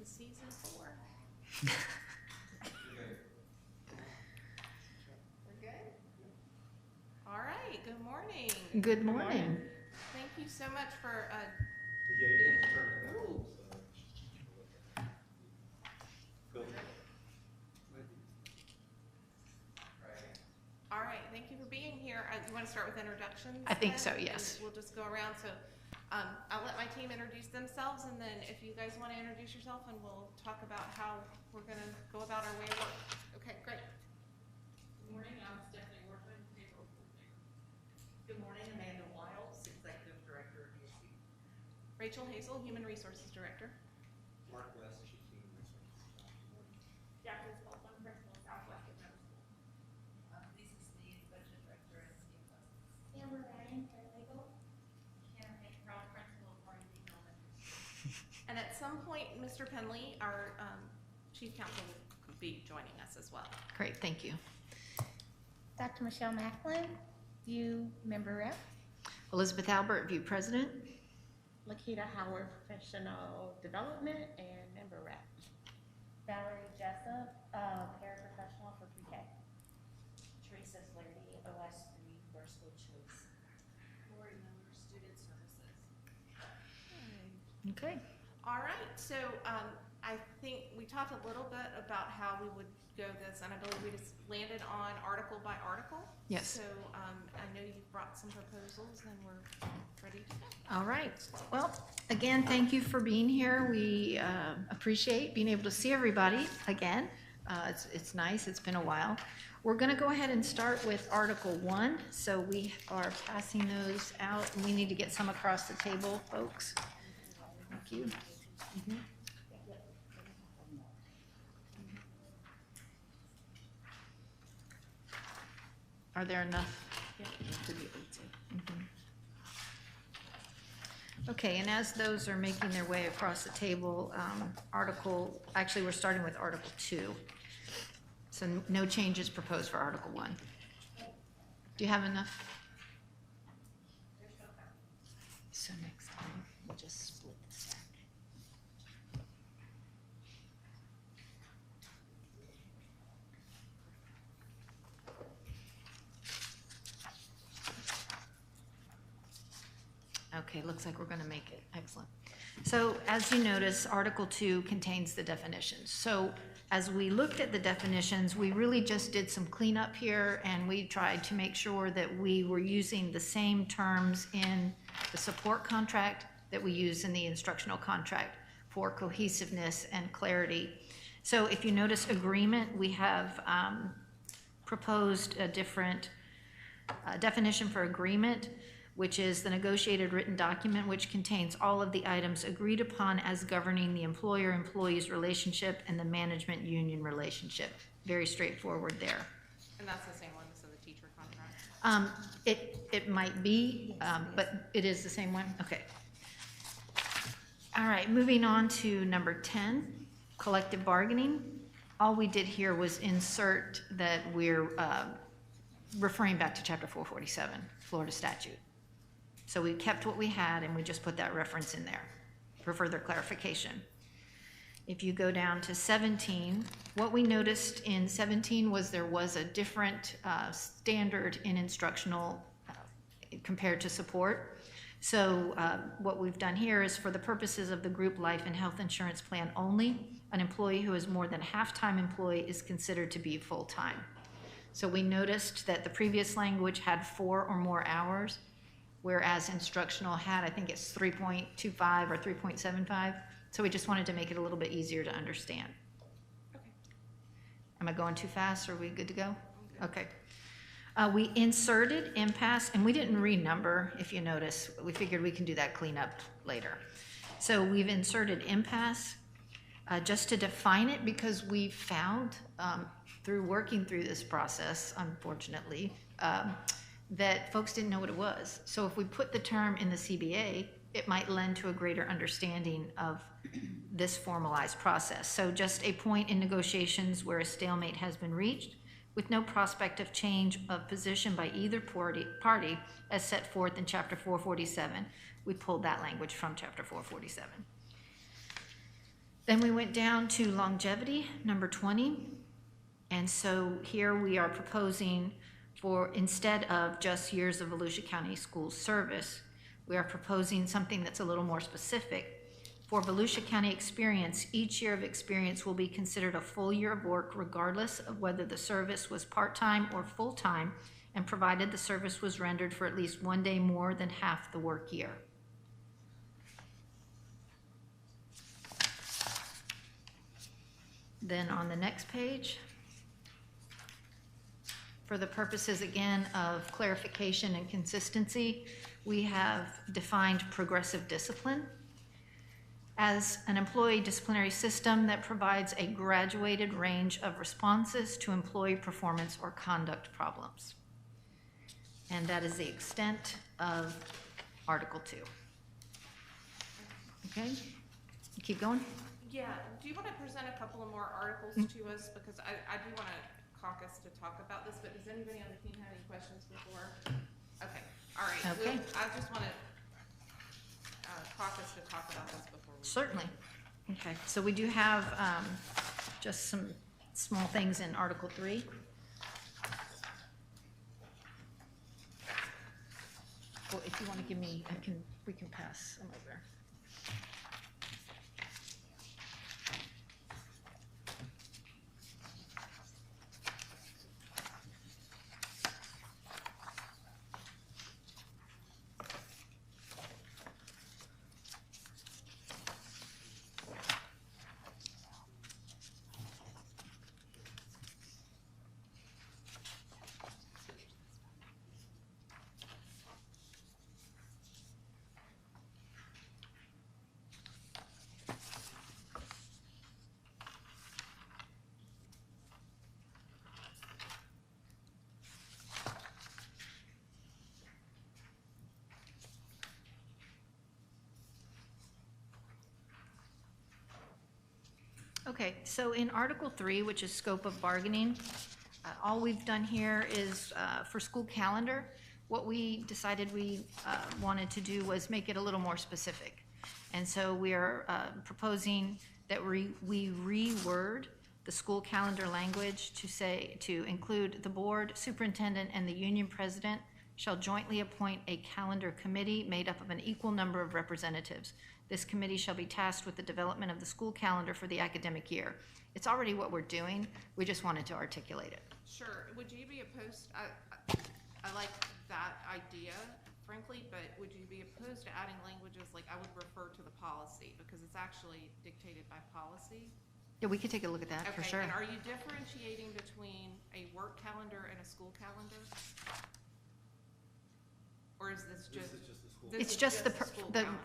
season 4. We're good? All right, good morning. Good morning. Thank you so much for Yeah, you have to turn it down. All right, thank you for being here. You want to start with introductions? I think then? so, yes. And we'll just go around. So I'll let my team introduce themselves, and then if you guys want to introduce yourself, and we'll talk about how we're going to go about our way of work. Okay, great. Good morning, I'm Stephanie Workman, payroll coordinator. Good morning, Amanda Wiles, Executive Director of ESU. Rachel Hazel, Human Resources Director. Mark West, Chief Human Resources. Jacqueline Spalding, Principal, Southwestern Middle School. Lisa Sneed, Budget Director at CFO. Amber Ryan, paralegal. Karen Hickrow, Principal of Farmington Elementary. And at some point, Mr. Penley, our Chief Counsel, will be joining us as well. Great, thank you. Dr. Michelle Macklin, VIEW member rep. Elizabeth Albert, VIEW President. Lakita Howard, Professional Development and member rep. Valerie Jessup, paraprofessional for pre-K. Teresa Flaherty, OS3, First School Choice. Lori Miller, Student Services. Okay. All right, so I think we talked a little bit about how we would go this, and I believe we just landed on article by article. Yes. So I know you've brought some proposals, and we're ready to go. All right. Well, again, thank you for being here. We appreciate being able to see everybody again. It's nice. It's been a while. We're going to go ahead and start with Article 1. So we are passing those out. We need to get some across the table, folks. Thank you. Are there enough? To be able to. Okay, and as those are making their way across the table, actually, we're starting with Article 2. So no changes proposed for Article 1. Do you have enough? So next time, we'll just split the stack. Okay, looks like we're going to make it. Excellent. So as you notice, Article 2 contains the definitions. So as we looked at the definitions, we really just did some cleanup here, and we tried to make sure that we were using the same terms in the support contract that we use in the instructional contract for cohesiveness and clarity. So if you notice agreement, we have proposed a different definition for agreement, which is the negotiated written document which contains all of the items agreed upon as governing the employer-employees relationship and the management-union relationship. Very straightforward there. And that's the same one as the teacher contract? It might be, but it is the same one? Okay. All right, moving on to number 10, collective bargaining. All we did here was insert that we're referring back to Chapter 447, Florida statute. So we kept what we had and we just put that reference in there for further clarification. If you go down to 17, what we noticed in 17 was there was a different standard in instructional compared to support. So what we've done here is for the purposes of the group life and health insurance plan only, an employee who is more than half-time employee is considered to be full-time. So we noticed that the previous language had 4 or more hours, whereas instructional had, I think it's 3.25 or 3.75. So we just wanted to make it a little bit easier to understand. Okay. Am I going too fast? Are we good to go? Okay. We inserted impasse, and we didn't renumber, if you notice. We figured we can do that cleanup later. So we've inserted impasse just to define it, because we found through working through this process, unfortunately, that folks didn't know what it was. So if we put the term in the CBA, it might lend to a greater understanding of this formalized process. So just a point in negotiations where a stalemate has been reached with no prospect of change of position by either party as set forth in Chapter 447. We pulled that language from Chapter 447. Then we went down to longevity, number 20. And so here we are proposing for, instead of just years of Volusia County School service, we are proposing something that's a little more specific. For Volusia County experience, each year of experience will be considered a full year of work regardless of whether the service was part-time or full-time, and provided the service was rendered for at least 1 day more than half the work year. Then on the next page, for the purposes again of clarification and consistency, we have defined progressive discipline as an employee disciplinary system that provides a graduated range of responses to employee performance or conduct problems. And that is the extent of Article 2. Okay, keep going. Yeah, do you want to present a couple of more articles to us? Because I do want to caucus to talk about this, but does anybody on the team have any questions before? Okay, all right. Okay. I just want to caucus to talk about this before we. Certainly. Okay, so we do have just some small things in Article 3. Well, if you want to give me, we can pass them over. Okay, so in Article 3, which is scope of bargaining, all we've done here is for school calendar, what we decided we wanted to do was make it a little more specific. And so we are proposing that we reword the school calendar language to include the board, superintendent, and the union president shall jointly appoint a calendar committee made up of an equal number of representatives. This committee shall be tasked with the development of the school calendar for the academic year. It's already what we're doing. We just wanted to articulate it. Sure. Would you be opposed? I like that idea, frankly, but would you be opposed to adding languages like I would refer to the policy because it's actually dictated by policy? Yeah, we could take a look at that for sure. And are you differentiating between a work calendar and a school calendar? Or is this just? This is just the school. It's just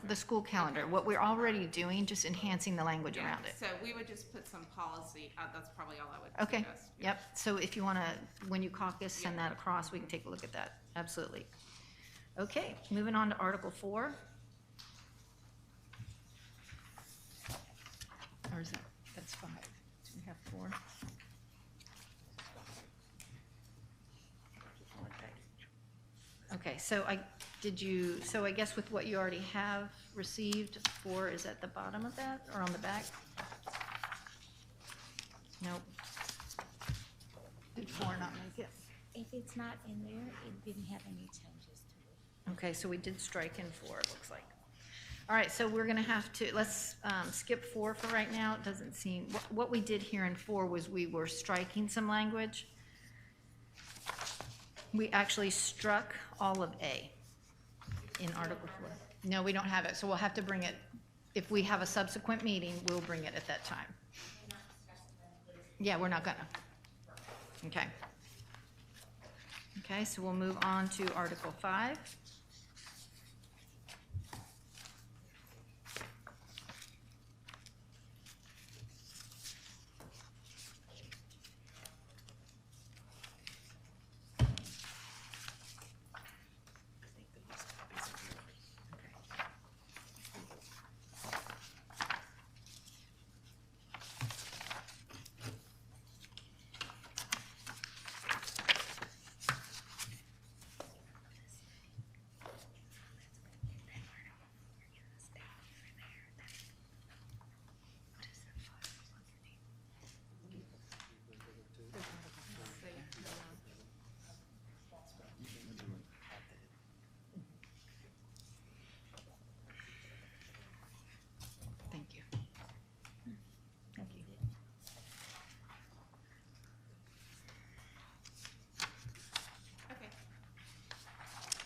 the school calendar. What we're already doing, just enhancing the language Yeah, around it. so we would just put some policy, that's probably all I would Okay, suggest. yep. So if you want to, when you caucus, send that across, we can take a look at that. Absolutely. Okay, moving on to Article 4. Or is that's 5. Do we have 4? Okay, so I guess with what you already have received, 4 is at the bottom of that or on the back? Nope. Did 4 not make it? If it's not in there, it didn't have any changes to it. Okay, so we did strike in 4, it looks like. All right, so we're gonna have to, let's skip 4 for right now. It doesn't seem, what we did here in 4 was we were striking some language. We actually struck all of A in Article 4. No, we don't have it, so we'll have to bring it, if we have a subsequent meeting, we'll bring it at that time. Yeah, we're not gonna. Okay. Okay, so we'll move on to Article 5.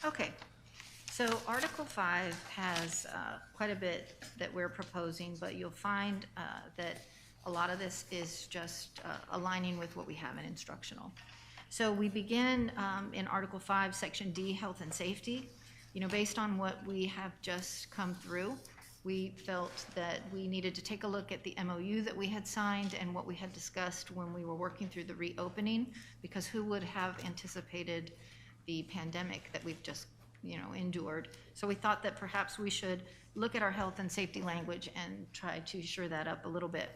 Okay, so Article 5 has quite a bit that we're proposing, but you'll find that a lot of this is just aligning with what we have in instructional. So we begin in Article 5, Section D, Health and Safety. You know, based on what we have just come through, we felt that we needed to take a look at the MOU that we had signed and what we had discussed when we were working through the reopening, because who would have anticipated the pandemic that we've just, you know, endured. So we thought that perhaps we should look at our health and safety language and try to shore that up a little bit.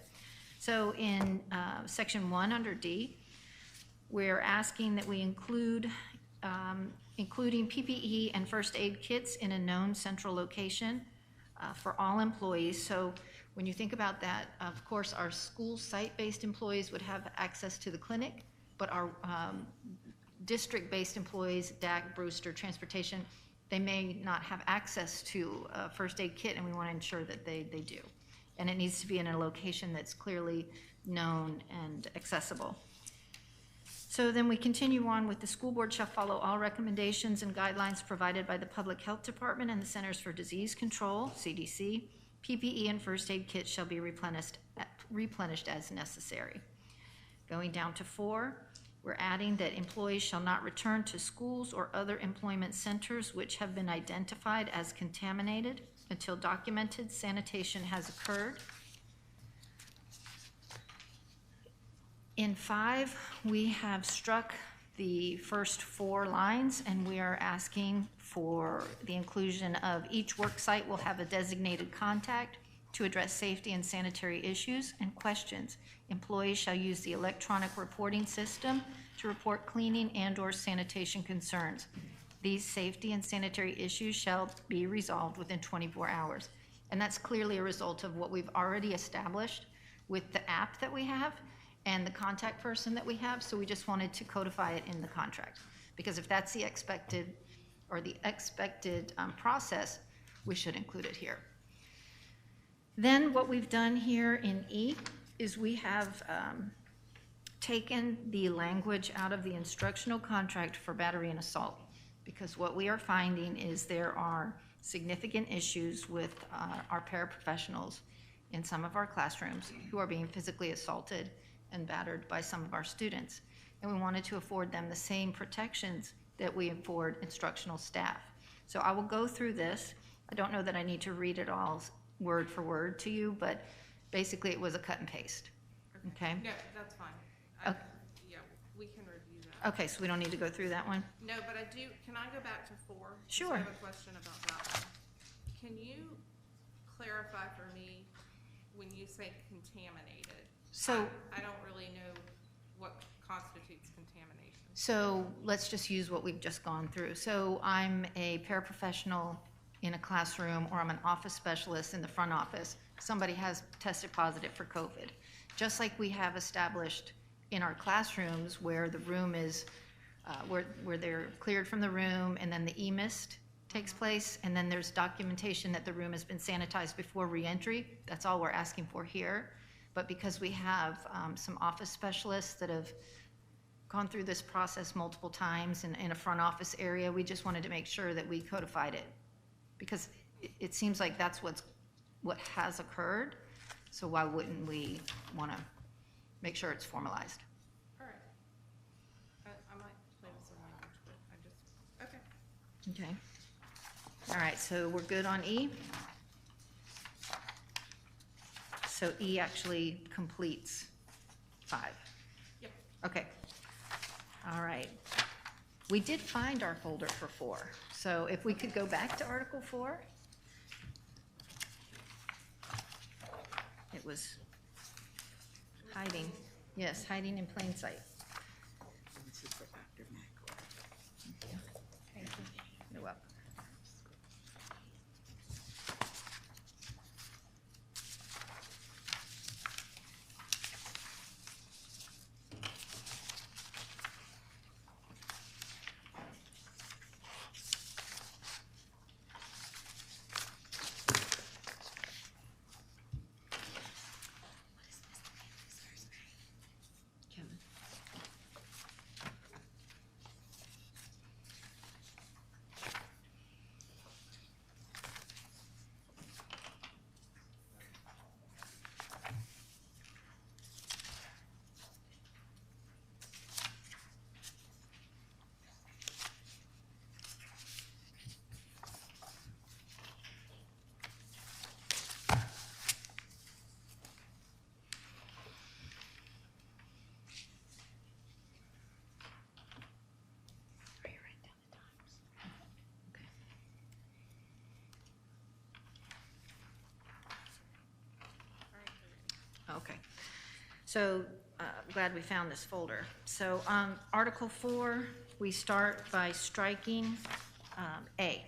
So in Section 1 under D, we're asking that we include including PPE and first aid kits in a known central location for all employees. So when you think about that, of course, our school site-based employees would have access to the clinic, but our district-based employees, DAC, Brewster, Transportation, they may not have access to a first aid kit, and we want to ensure that they do. And it needs to be in a location that's clearly known and accessible. So then we continue on with the school board shall follow all recommendations and guidelines provided by the Public Health Department and the Centers for Disease Control, CDC. PPE and first aid kits shall be replenished as necessary. Going down to 4, we're adding that employees shall not return to schools or other employment centers which have been identified as contaminated until documented sanitation has occurred. In 5, we have struck the first 4 lines, and we are asking for the inclusion of each work site will have a designated contact to address safety and sanitary issues and questions. Employees shall use the electronic reporting system to report cleaning and/or sanitation concerns. These safety and sanitary issues shall be resolved within 24 hours. And that's clearly a result of what we've already established with the app that we have and the contact person that we have, so we just wanted to codify it in the contract. Because if that's the expected process, we should include it here. Then what we've done here in E is we have taken the language out of the instructional contract for battery and assault, because what we are finding is there are significant issues with our paraprofessionals in some of our classrooms who are being physically assaulted and battered by some of our students. And we wanted to afford them the same protections that we afford instructional staff. So I will go through this. I don't know that I need to read it all word for word to you, but basically it was a cut and paste. Okay? No, that's fine. Okay. Yeah, we can review that. Okay, so we don't need to go through that one? No, but can I go back to 4? 'Cause Sure. I have a question about that one. Can you clarify for me when you say contaminated? So, I don't really know what constitutes contamination. so let's just use what we've just gone through. So I'm a paraprofessional in a classroom, or I'm an office specialist in the front office. Somebody has tested positive for COVID. Just like we have established in our classrooms where the room is, where they're cleared from the room, and then the e-mist takes place, and then there's documentation that the room has been sanitized before reentry. That's all we're asking for here. But because we have some office specialists that have gone through this process multiple times in a front office area, we just wanted to make sure that we codified it. Because it seems like that's what has occurred, so why wouldn't we want to make sure it's formalized? All right. I might play with some language, but okay. Okay. All right, so we're good on E? So E actually completes 5. Yep. Okay. All right. We did find our folder for 4. So if we could go back to Article 4. It was hiding. Yes, hiding in plain sight. You're welcome. Kevin. So, glad we found this folder. So, Article 4, we start by striking A,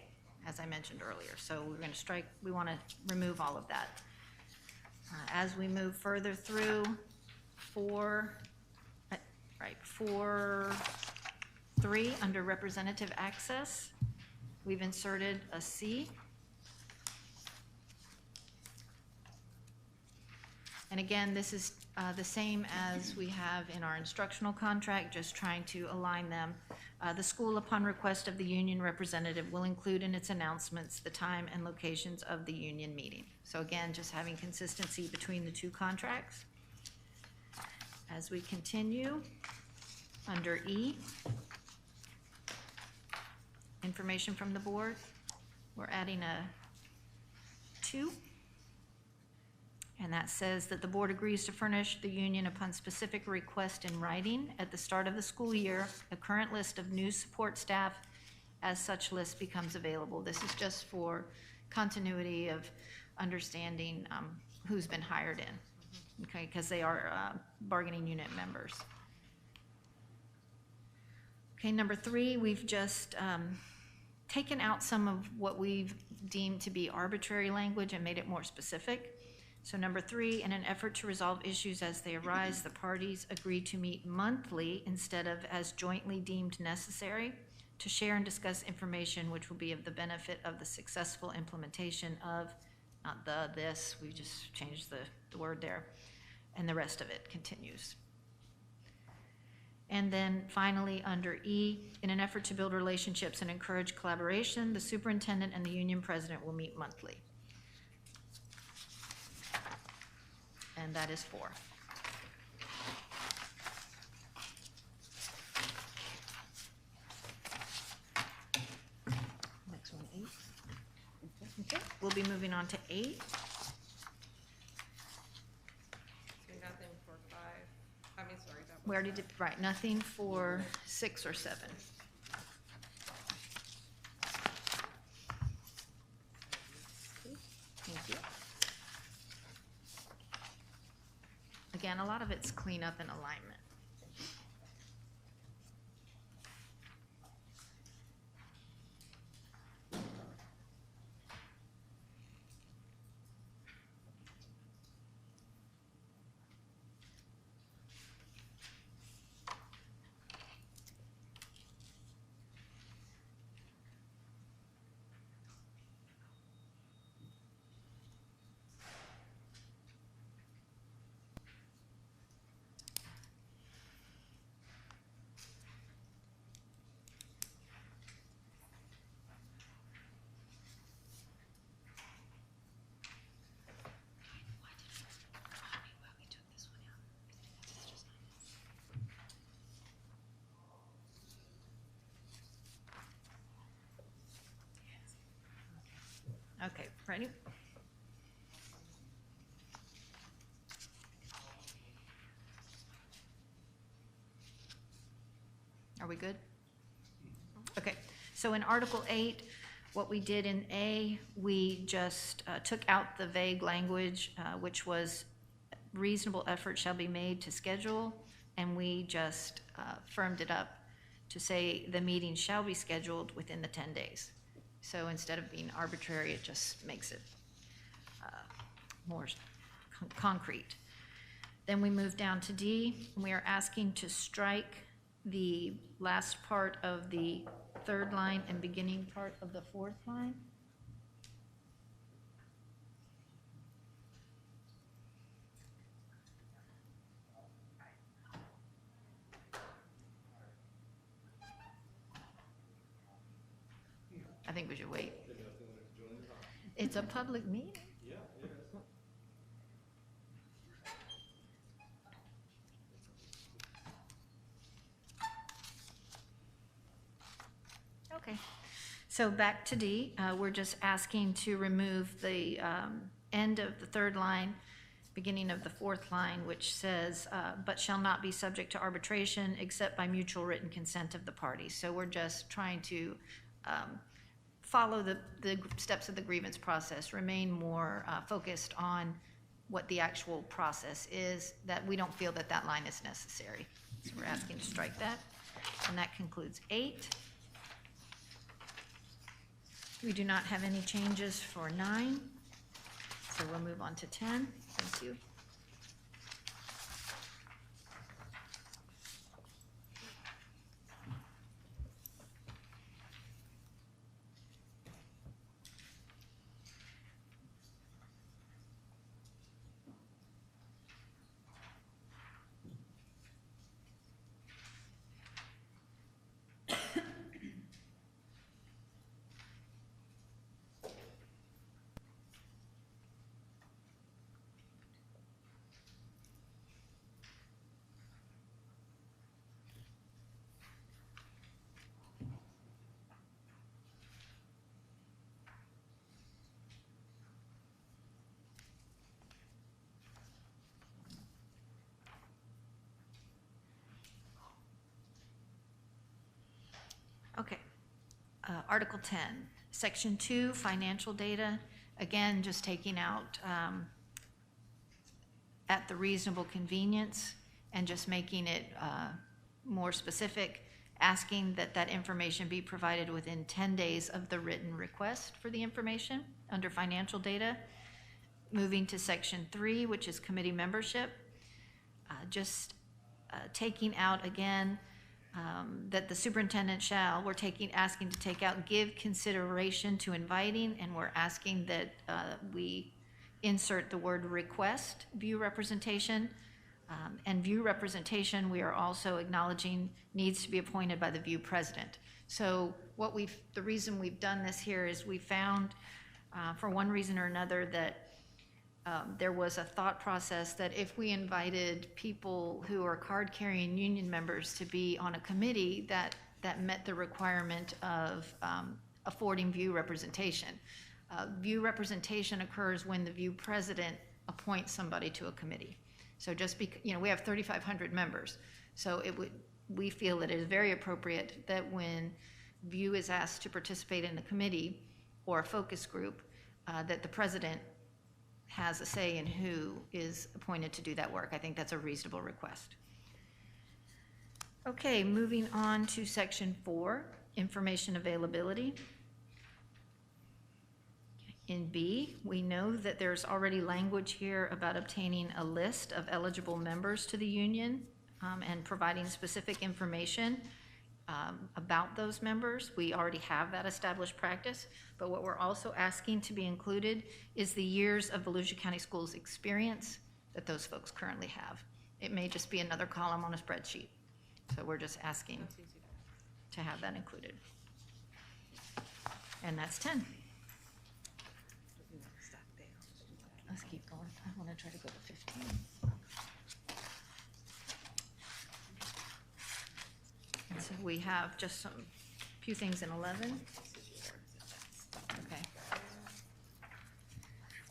as I mentioned earlier. So we're going to strike, we want to remove all of that. As we move further through, 4.3, under representative access, we've inserted a C. And again, this is the same as we have in our instructional contract, just trying to align them. The school, upon request of the union representative, will include in its announcements the time and locations of the union meeting. So again, just having consistency between the two contracts. As we continue, under E, information from the board, we're adding a 2. And that says that the board agrees to furnish the union upon specific request in writing at the start of the school year, a current list of new support staff as such list becomes available. This is just for continuity of understanding who's been hired in, okay, because they are bargaining unit members. Okay, number 3, we've just taken out some of what we've deemed to be arbitrary language and made it more specific. So number 3, in an effort to resolve issues as they arise, the parties agree to meet monthly instead of as jointly deemed necessary to share and discuss information which will be of the benefit of the successful implementation of, not this, we just changed the word there, and the rest of it continues. And then finally, under E, in an effort to build relationships and encourage collaboration, the superintendent and the union president will meet monthly. And that is 4. Next one, 8. Okay, we'll be moving on to 8. So nothing for 5, I mean, sorry, that was. We already did, right, nothing for 6 or 7. Thank you. Again, a lot of it's cleanup and alignment. Okay, ready? Are we good? Okay, so in Article 8, what we did in A, we just took out the vague language, which was reasonable effort shall be made to schedule, and we just firmed it up to say the meeting shall be scheduled within the 10 days. So instead of being arbitrary, it just makes it more concrete. Then we move down to D, and we are asking to strike the last part of the 3rd line and beginning part of the 4th line. I think we should wait. It's a public meeting. Yeah, it is. Okay, so back to D, we're just asking to remove the end of the 3rd line, beginning of the 4th line, which says, but shall not be subject to arbitration except by mutual written consent of the parties. So we're just trying to follow the steps of the grievance process, remain more focused on what the actual process is, that we don't feel that that line is necessary. So we're asking to strike that. And that concludes 8. We do not have any changes for 9. So we'll move on to 10. Thank you. Okay. Article 10, Section 2, financial data. Again, just taking out at the reasonable convenience and just making it more specific, asking that that information be provided within 10 days of the written request for the information under financial data. Moving to Section 3, which is committee membership. Just taking out again that the superintendent shall, we're asking to take out give consideration to inviting, and we're asking that we insert the word request view representation. And view representation, we are also acknowledging needs to be appointed by the view president. So the reason we've done this here is we found, for one reason or another, that there was a thought process that if we invited people who are card-carrying union members to be on a committee, that met the requirement of affording view representation. View representation occurs when the view president appoints somebody to a committee. So just we have 3,500 members. So we feel it is very appropriate that when view is asked to participate in a committee or a focus group, that the president has a say in who is appointed to do that work. I think that's a reasonable request. Okay, moving on to Section 4, information availability. In B, we know that there's already language here about obtaining a list of eligible members to the union and providing specific information about those members. We already have that established practice, but what we're also asking to be included is the years of Volusia County Schools experience that those folks currently have. It may just be another column on a spreadsheet. So we're just asking to have that included. And that's 10. Let's keep going. I want to try to go to 15. And so we have just some few things in 11. Okay.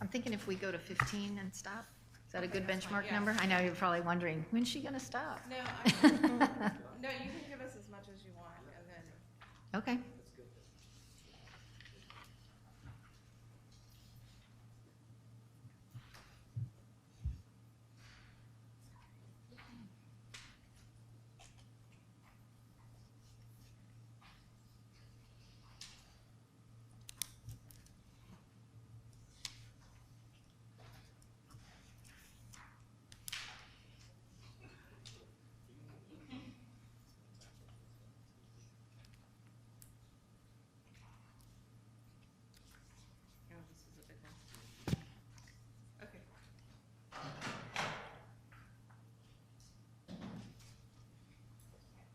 I'm thinking if we go to 15 and stop, is that a good benchmark Yeah. number? I know you're probably wondering, when's she going to stop? No, no, you can give us as much as you want, and then Okay. oh, this is a big one. Okay.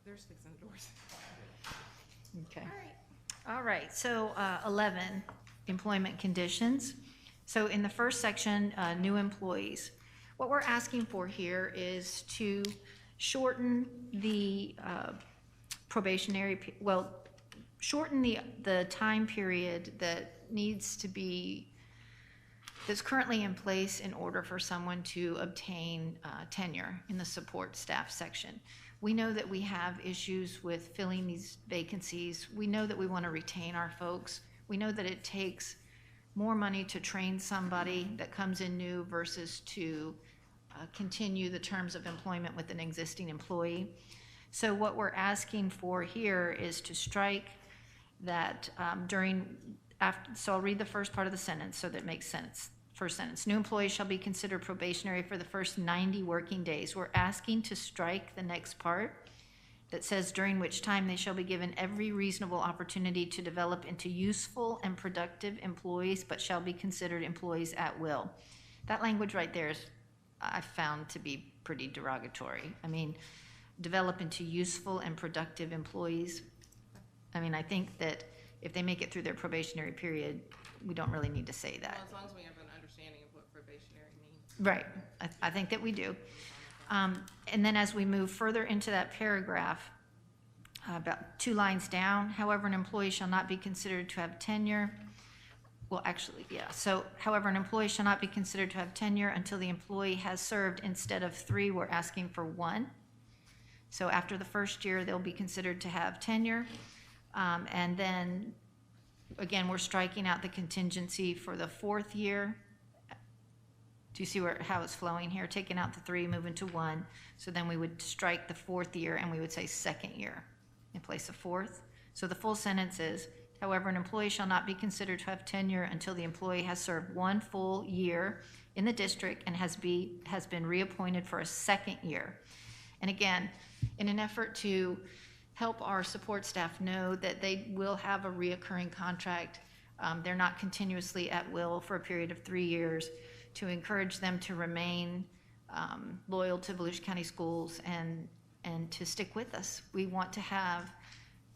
They're fixing the doors. Okay. All right. All right, so 11, employment conditions. So in the first section, new employees. What we're asking for here is to shorten the shorten the time period that needs to be, that's currently in place in order for someone to obtain tenure in the support staff section. We know that we have issues with filling these vacancies. We know that we want to retain our folks. We know that it takes more money to train somebody that comes in new versus to continue the terms of employment with an existing employee. So what we're asking for here is to strike that so I'll read the first part of the sentence so that it makes sense. First sentence, new employees shall be considered probationary for the first 90 working days. We're asking to strike the next part that says during which time they shall be given every reasonable opportunity to develop into useful and productive employees, but shall be considered employees at will. That language right there is, I found to be pretty derogatory. I mean, develop into useful and productive employees. I mean, I think that if they make it through their probationary period, we don't really need to say that. Well, as long as we have an understanding of what probationary means. Right, I think that we do. And then as we move further into that paragraph, about 2 lines down, however, an employee shall not be considered to have tenure. Well, actually, yeah. So, however, an employee shall not be considered to have tenure until the employee has served, instead of 3, we're asking for 1. So after the first year, they'll be considered to have tenure. And then, again, we're striking out the contingency for the 4th year. Do you see how it's flowing here? Taking out the 3, moving to 1. So then we would strike the 4th year and we would say 2nd year in place of 4th. So the full sentence is, however, an employee shall not be considered to have tenure until the employee has served 1 full year in the district and has been reappointed for a 2nd year. And again, in an effort to help our support staff know that they will have a reoccurring contract, they're not continuously at will for a period of 3 years, to encourage them to remain loyal to Volusia County Schools and to stick with us. We want to have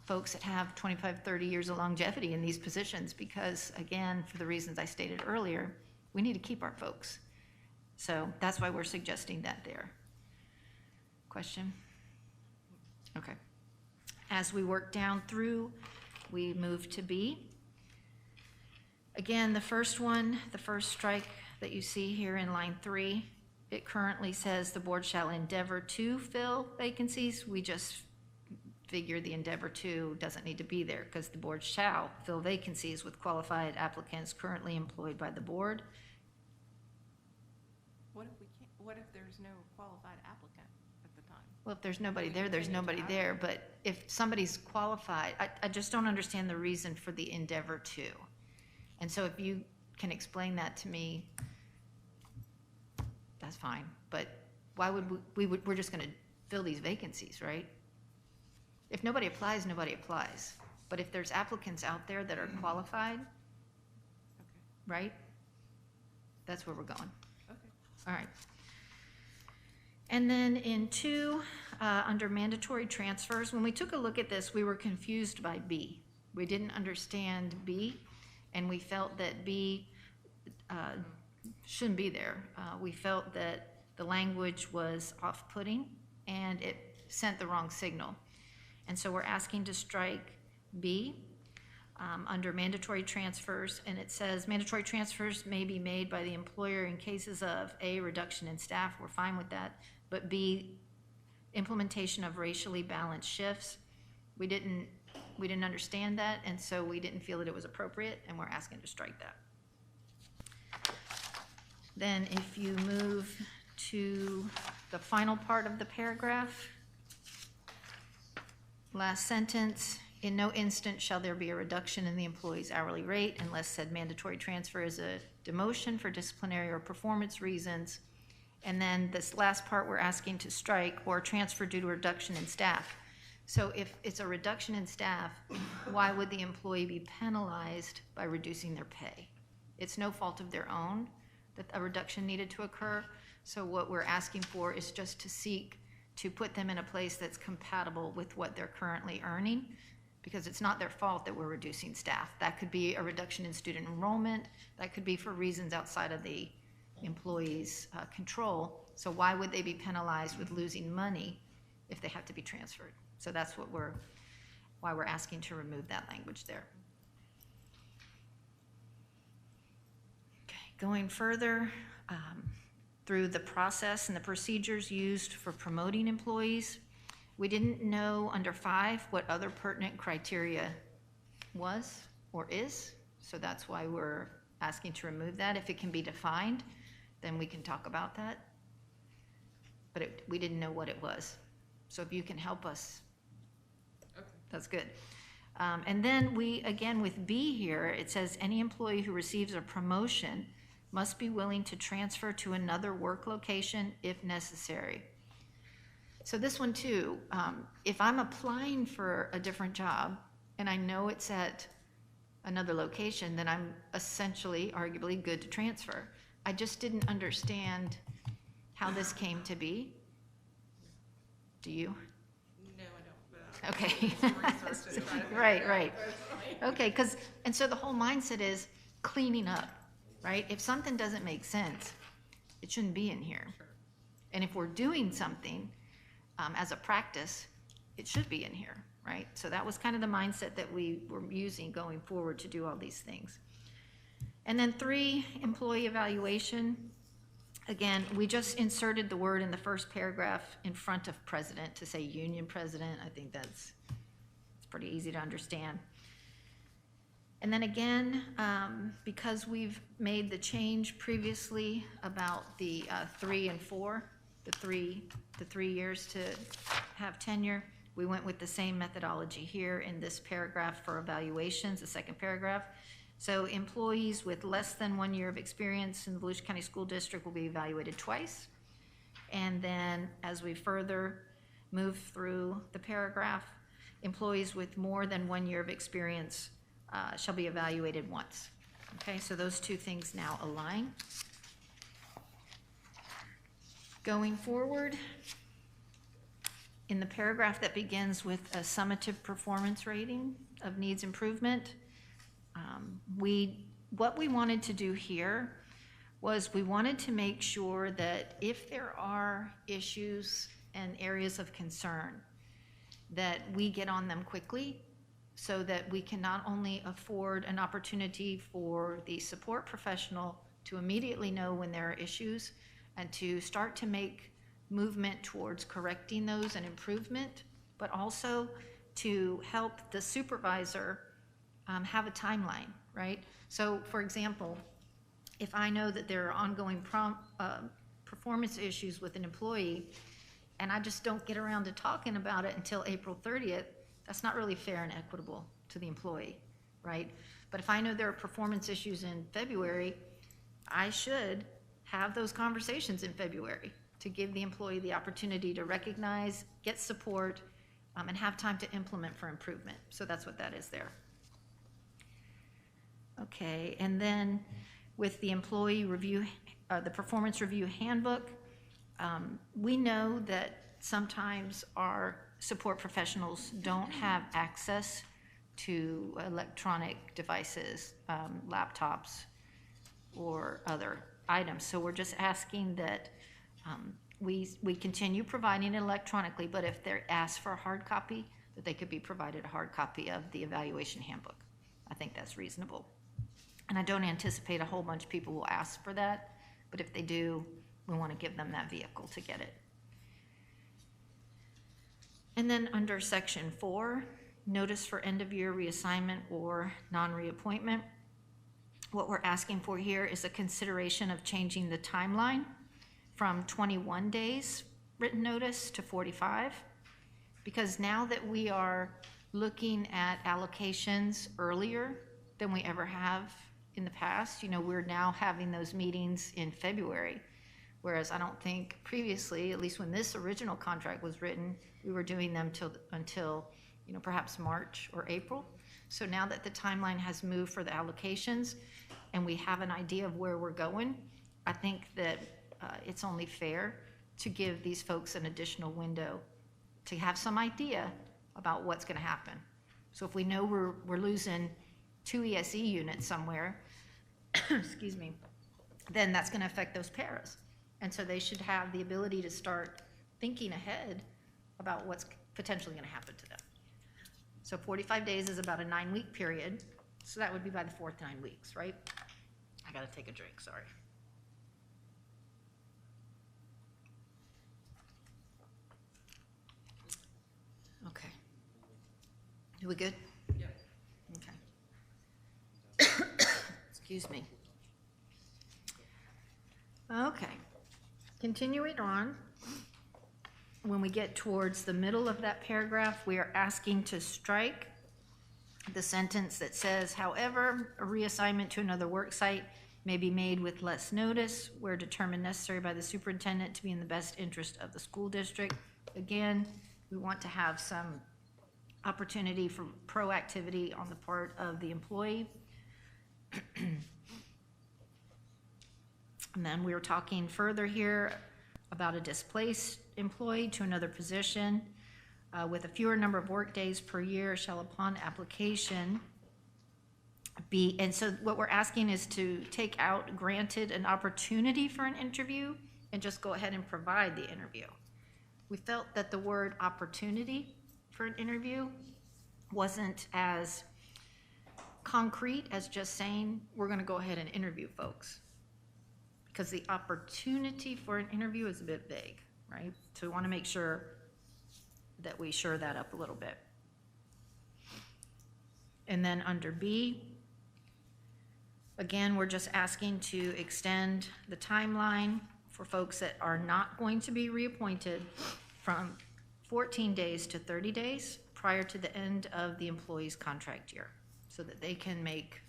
folks that have 25, 30 years of longevity in these positions because, again, for the reasons I stated earlier, we need to keep our folks. So that's why we're suggesting that there. Question? Okay. As we work down through, we move to B. Again, the first strike that you see here in line 3, it currently says the board shall endeavor to fill vacancies. We just figure the endeavor to doesn't need to be there because the board shall fill vacancies with qualified applicants currently employed by the board. What if there's no qualified applicant at the time? Well, if there's nobody there, there's nobody there. But if somebody's qualified, I just don't understand the reason for the endeavor to. And so if you can explain that to me, that's fine. But why would we're just going to fill these vacancies, right? If nobody applies, nobody applies. But if there's applicants out there that are qualified, right? That's where we're going. Okay. All right. And then in 2, under mandatory transfers, when we took a look at this, we were confused by B. We didn't understand B, and we felt that B shouldn't be there. We felt that the language was off-putting, and it sent the wrong signal. And so we're asking to strike B under mandatory transfers, and it says mandatory transfers may be made by the employer in cases of A, reduction in staff, we're fine with that, but B, implementation of racially balanced shifts. We didn't understand that, and so we didn't feel that it was appropriate, and we're asking to strike that. Then if you move to the final part of the paragraph, last sentence, in no instant shall there be a reduction in the employee's hourly rate unless said mandatory transfer is a demotion for disciplinary or performance reasons. And then this last part we're asking to strike, or transfer due to reduction in staff. So if it's a reduction in staff, why would the employee be penalized by reducing their pay? It's no fault of their own that a reduction needed to occur. So what we're asking for is just to seek to put them in a place that's compatible with what they're currently earning, because it's not their fault that we're reducing staff. That could be a reduction in student enrollment. That could be for reasons outside of the employee's control. So why would they be penalized with losing money if they have to be transferred? So that's why we're asking to remove that language there. Okay, going further, through the process and the procedures used for promoting employees, we didn't know under 5 what other pertinent criteria was or is, so that's why we're asking to remove that. If it can be defined, then we can talk about that. But we didn't know what it was. So if you can help us, that's good. And then again, with B here, it says any employee who receives a promotion must be willing to transfer to another work location if necessary. So this one too, if I'm applying for a different job and I know it's at another location, then I'm essentially, arguably, good to transfer. I just didn't understand how this came to be. Do you? No, I don't, but. Okay. Research and try to figure Right, it out right. personally. Okay, and so the whole mindset is cleaning up, right? If something doesn't make sense, it shouldn't be in here. And if we're doing something as a practice, it should be in here, right? So that was kind of the mindset that we were using going forward to do all these things. And then 3, employee evaluation. Again, we just inserted the word in the first paragraph in front of president to say union president. I think it's pretty easy to understand. And then again, because we've made the change previously about the 3 and 4, the 3 years to have tenure, we went with the same methodology here in this paragraph for evaluations, the second paragraph. So employees with less than 1 year of experience in the Volusia County School District will be evaluated twice. And then as we further move through the paragraph, employees with more than 1 year of experience shall be evaluated once. Okay, so those 2 things now align. Going forward, in the paragraph that begins with a summative performance rating of needs improvement, what we wanted to do here was we wanted to make sure that if there are issues and areas of concern, that we get on them quickly so that we can not only afford an opportunity for the support professional to immediately know when there are issues and to start to make movement towards correcting those and improvement, but also to help the supervisor have a timeline, right? So for example, if I know that there are ongoing performance issues with an employee and I just don't get around to talking about it until April 30th, that's not really fair and equitable to the employee, right? But if I know there are performance issues in February, I should have those conversations in February to give the employee the opportunity to recognize, get support, and have time to implement for improvement. So that's what that is there. Okay, and then with the employee review, the performance review handbook, we know that sometimes our support professionals don't have access to electronic devices, laptops, or other items. So we're just asking that we continue providing it electronically, but if they're asked for a hard copy, that they could be provided a hard copy of the evaluation handbook. I think that's reasonable. And I don't anticipate a whole bunch of people will ask for that, but if they do, we want to give them that vehicle to get it. And then under section 4, notice for end of year reassignment or non-reappointment. What we're asking for here is a consideration of changing the timeline from 21 days written notice to 45, because now that we are looking at allocations earlier than we ever have in the past, you know, we're now having those meetings in February, whereas I don't think previously, at least when this original contract was written, we were doing them until you know, perhaps March or April. So now that the timeline has moved for the allocations and we have an idea of where we're going, I think that it's only fair to give these folks an additional window to have some idea about what's going to happen. So if we know we're losing 2 ESE units somewhere, excuse me, then that's going to affect those paras. And so they should have the ability to start thinking ahead about what's potentially going to happen to them. So 45 days is about a 9-week period. So that would be by the 4th 9 weeks, right? I got to take a drink, sorry. Okay. Are we good? Yep. Okay. Excuse me. Okay, continuing on. When we get towards the middle of that paragraph, we are asking to strike the sentence that says, however, a reassignment to another work site may be made with less notice where determined necessary by the superintendent to be in the best interest of the school district. Again, we want to have some opportunity for proactivity on the part of the employee. And then we were talking further here about a displaced employee to another position with a fewer number of work days per year shall upon application be, and so what we're asking is to take out granted an opportunity for an interview and just go ahead and provide the interview. We felt that the word opportunity for an interview wasn't as concrete as just saying, we're gonna go ahead and interview folks. Because the opportunity for an interview is a bit vague, right? So we wanna make sure that we shore that up a little bit. And then under B, again, we're just asking to extend the timeline for folks that are not going to be reappointed from 14 days to 30 days prior to the end of the employee's contract year, so that they can make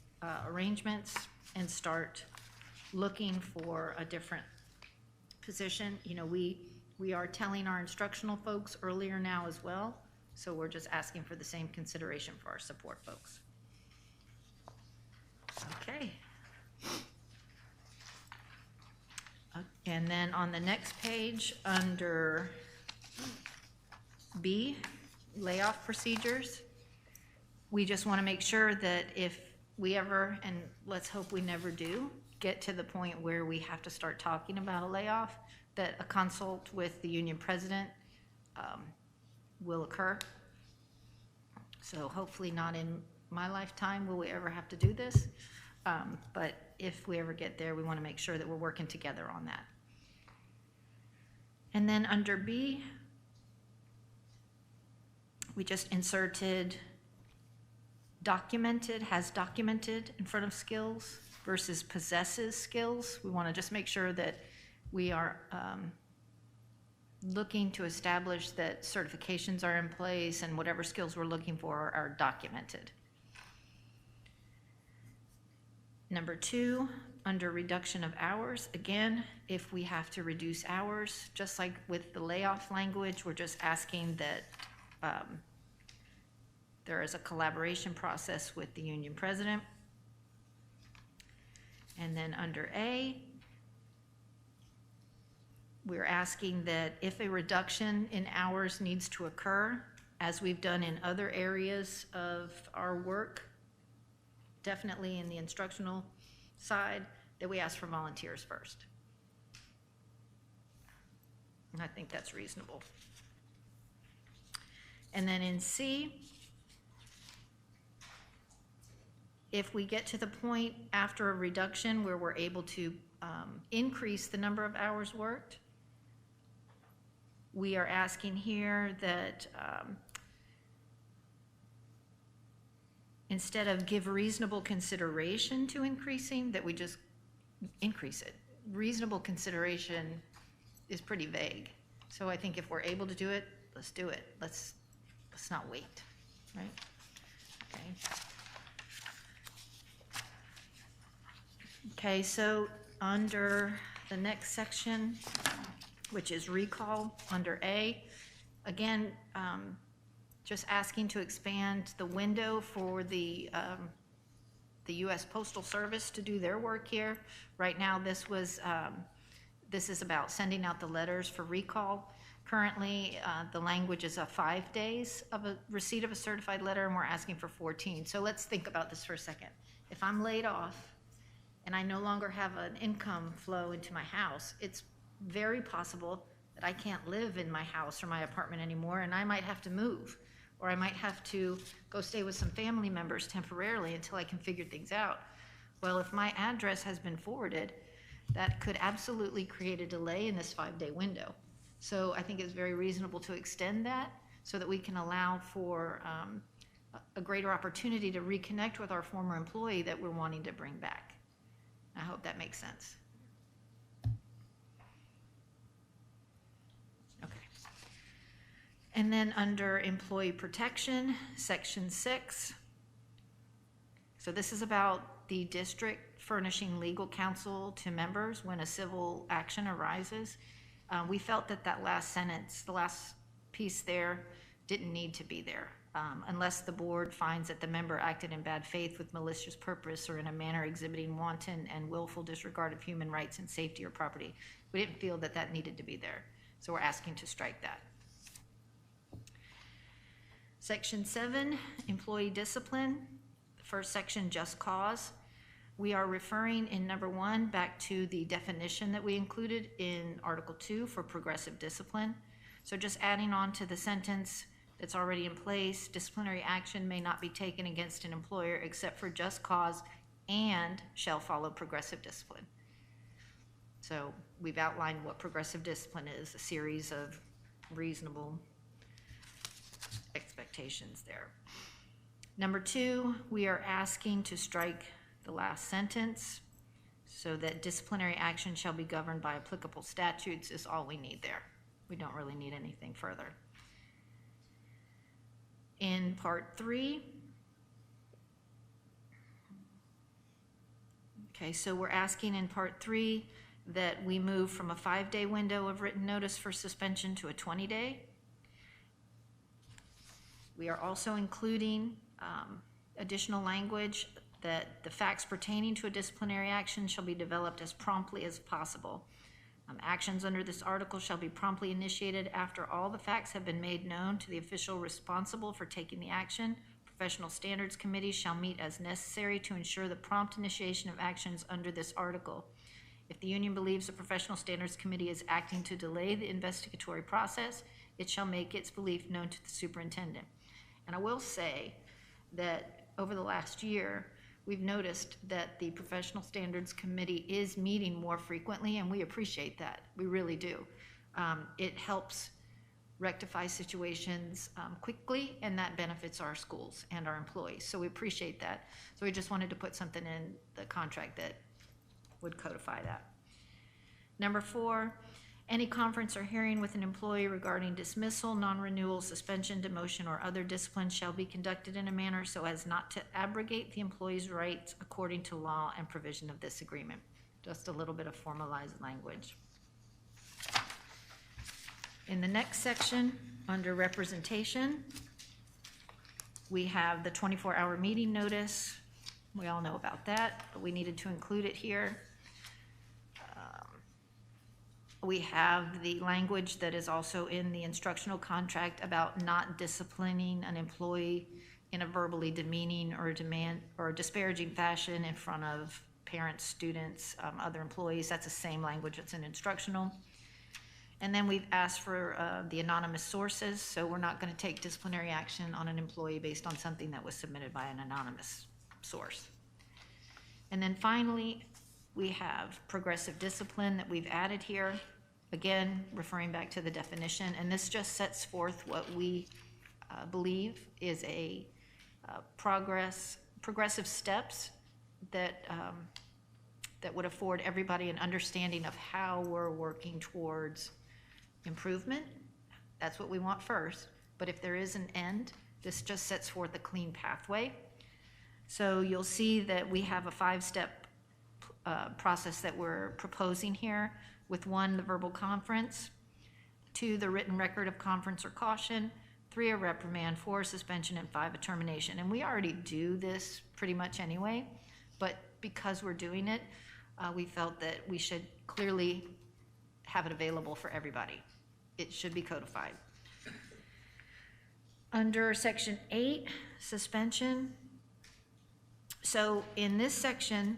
arrangements and start looking for a different position. You know, we are telling our instructional folks earlier now as well, so we're just asking for the same consideration for our support folks. Okay. And then on the next page, under B, layoff procedures, we just want to make sure that if we ever, and let's hope we never do, get to the point where we have to start talking about a layoff, that a consult with the union president will occur. So hopefully not in my lifetime will we ever have to do this, but if we ever get there, we want to make sure that we're working together on that. And then under B, we just inserted documented, has documented in front of skills versus possesses skills. We want to just make sure that we are looking to establish that certifications are in place and whatever skills we're looking for are documented. Number 2, under reduction of hours, again, if we have to reduce hours, just like with the layoff language, we're just asking that there is a collaboration process with the union president. And then under A, we're asking that if a reduction in hours needs to occur, as we've done in other areas of our work, definitely in the instructional side, that we ask for volunteers first. And I think that's reasonable. And then in C, if we get to the point after a reduction where we're able to increase the number of hours worked, we are asking here that instead of give reasonable consideration to increasing, that we just increase it. Reasonable consideration is pretty vague. So I think if we're able to do it, let's do it. Let's not wait, right? Okay. Okay, so under the next section, which is recall, under A, again, just asking to expand the window for the U.S. Postal Service to do their work here. Right now, this is about sending out the letters for recall. Currently, the language is 5 days of a receipt of a certified letter, and we're asking for 14. So let's think about this for a second. If I'm laid off and I no longer have an income flow into my house, it's very possible that I can't live in my house or my apartment anymore, and I might have to move, or I might have to go stay with some family members temporarily until I can figure things out. Well, if my address has been forwarded, that could absolutely create a delay in this 5-day window. So I think it's very reasonable to extend that so that we can allow for a greater opportunity to reconnect with our former employee that we're wanting to bring back. I hope that makes sense. And then under employee protection, section 6. So this is about the district furnishing legal counsel to members when a civil action arises. We felt that that last sentence, the last piece there, didn't need to be there. Unless the board finds that the member acted in bad faith with malicious purpose or in a manner exhibiting wanton and willful disregard of human rights and safety or property. We didn't feel that that needed to be there. So we're asking to strike that. Section 7, employee discipline. First section, just cause. We are referring in number 1 back to the definition that we included in Article 2 for progressive discipline. So just adding on to the sentence that's already in place, disciplinary action may not be taken against an employer except for just cause and shall follow progressive discipline. So we've outlined what progressive discipline is, a series of reasonable expectations there. Number 2, we are asking to strike the last sentence so that disciplinary action shall be governed by applicable statutes is all we need there. We don't really need anything further. In part 3, okay, so we're asking in part 3 that we move from a 5-day window of written notice for suspension to a 20-day. We are also including additional language that the facts pertaining to a disciplinary action shall be developed as promptly as possible. Actions under this article shall be promptly initiated after all the facts have been made known to the official responsible for taking the action. Professional standards committees shall meet as necessary to ensure the prompt initiation of actions under this article. If the union believes the professional standards committee is acting to delay the investigatory process, it shall make its belief known to the superintendent. And I will say that over the last year, we've noticed that the Professional Standards Committee is meeting more frequently, and we appreciate that. We really do. It helps rectify situations quickly, and that benefits our schools and our employees. So we appreciate that. So we just wanted to put something in the contract that would codify that. Number 4, any conference or hearing with an employee regarding dismissal, non-renewal, suspension, demotion, or other discipline shall be conducted in a manner so as not to abrogate the employee's rights according to law and provision of this agreement. Just a little bit of formalized language. In the next section, under representation, we have the 24-hour meeting notice. We all know about that, but we needed to include it here. We have the language that is also in the instructional contract about not disciplining an employee in a verbally demeaning or disparaging fashion in front of parents, students, other employees. That's the same language that's in instructional. And then we've asked for the anonymous sources, so we're not going to take disciplinary action on an employee based on something that was submitted by an anonymous source. And then finally, we have progressive discipline that we've added here, again, referring back to the definition, and this just sets forth what we believe is a progressive steps that that would afford everybody an understanding of how we're working towards improvement. That's what we want first, but if there is an end, this just sets forth a clean pathway. So you'll see that we have a 5-step process that we're proposing here, with 1, the verbal conference, 2, the written record of conference or caution, 3, a reprimand, 4, suspension, and 5, a termination. And we already do this pretty much anyway, but because we're doing it, we felt that we should clearly have it available for everybody. It should be codified. Under section 8, suspension. So in this section,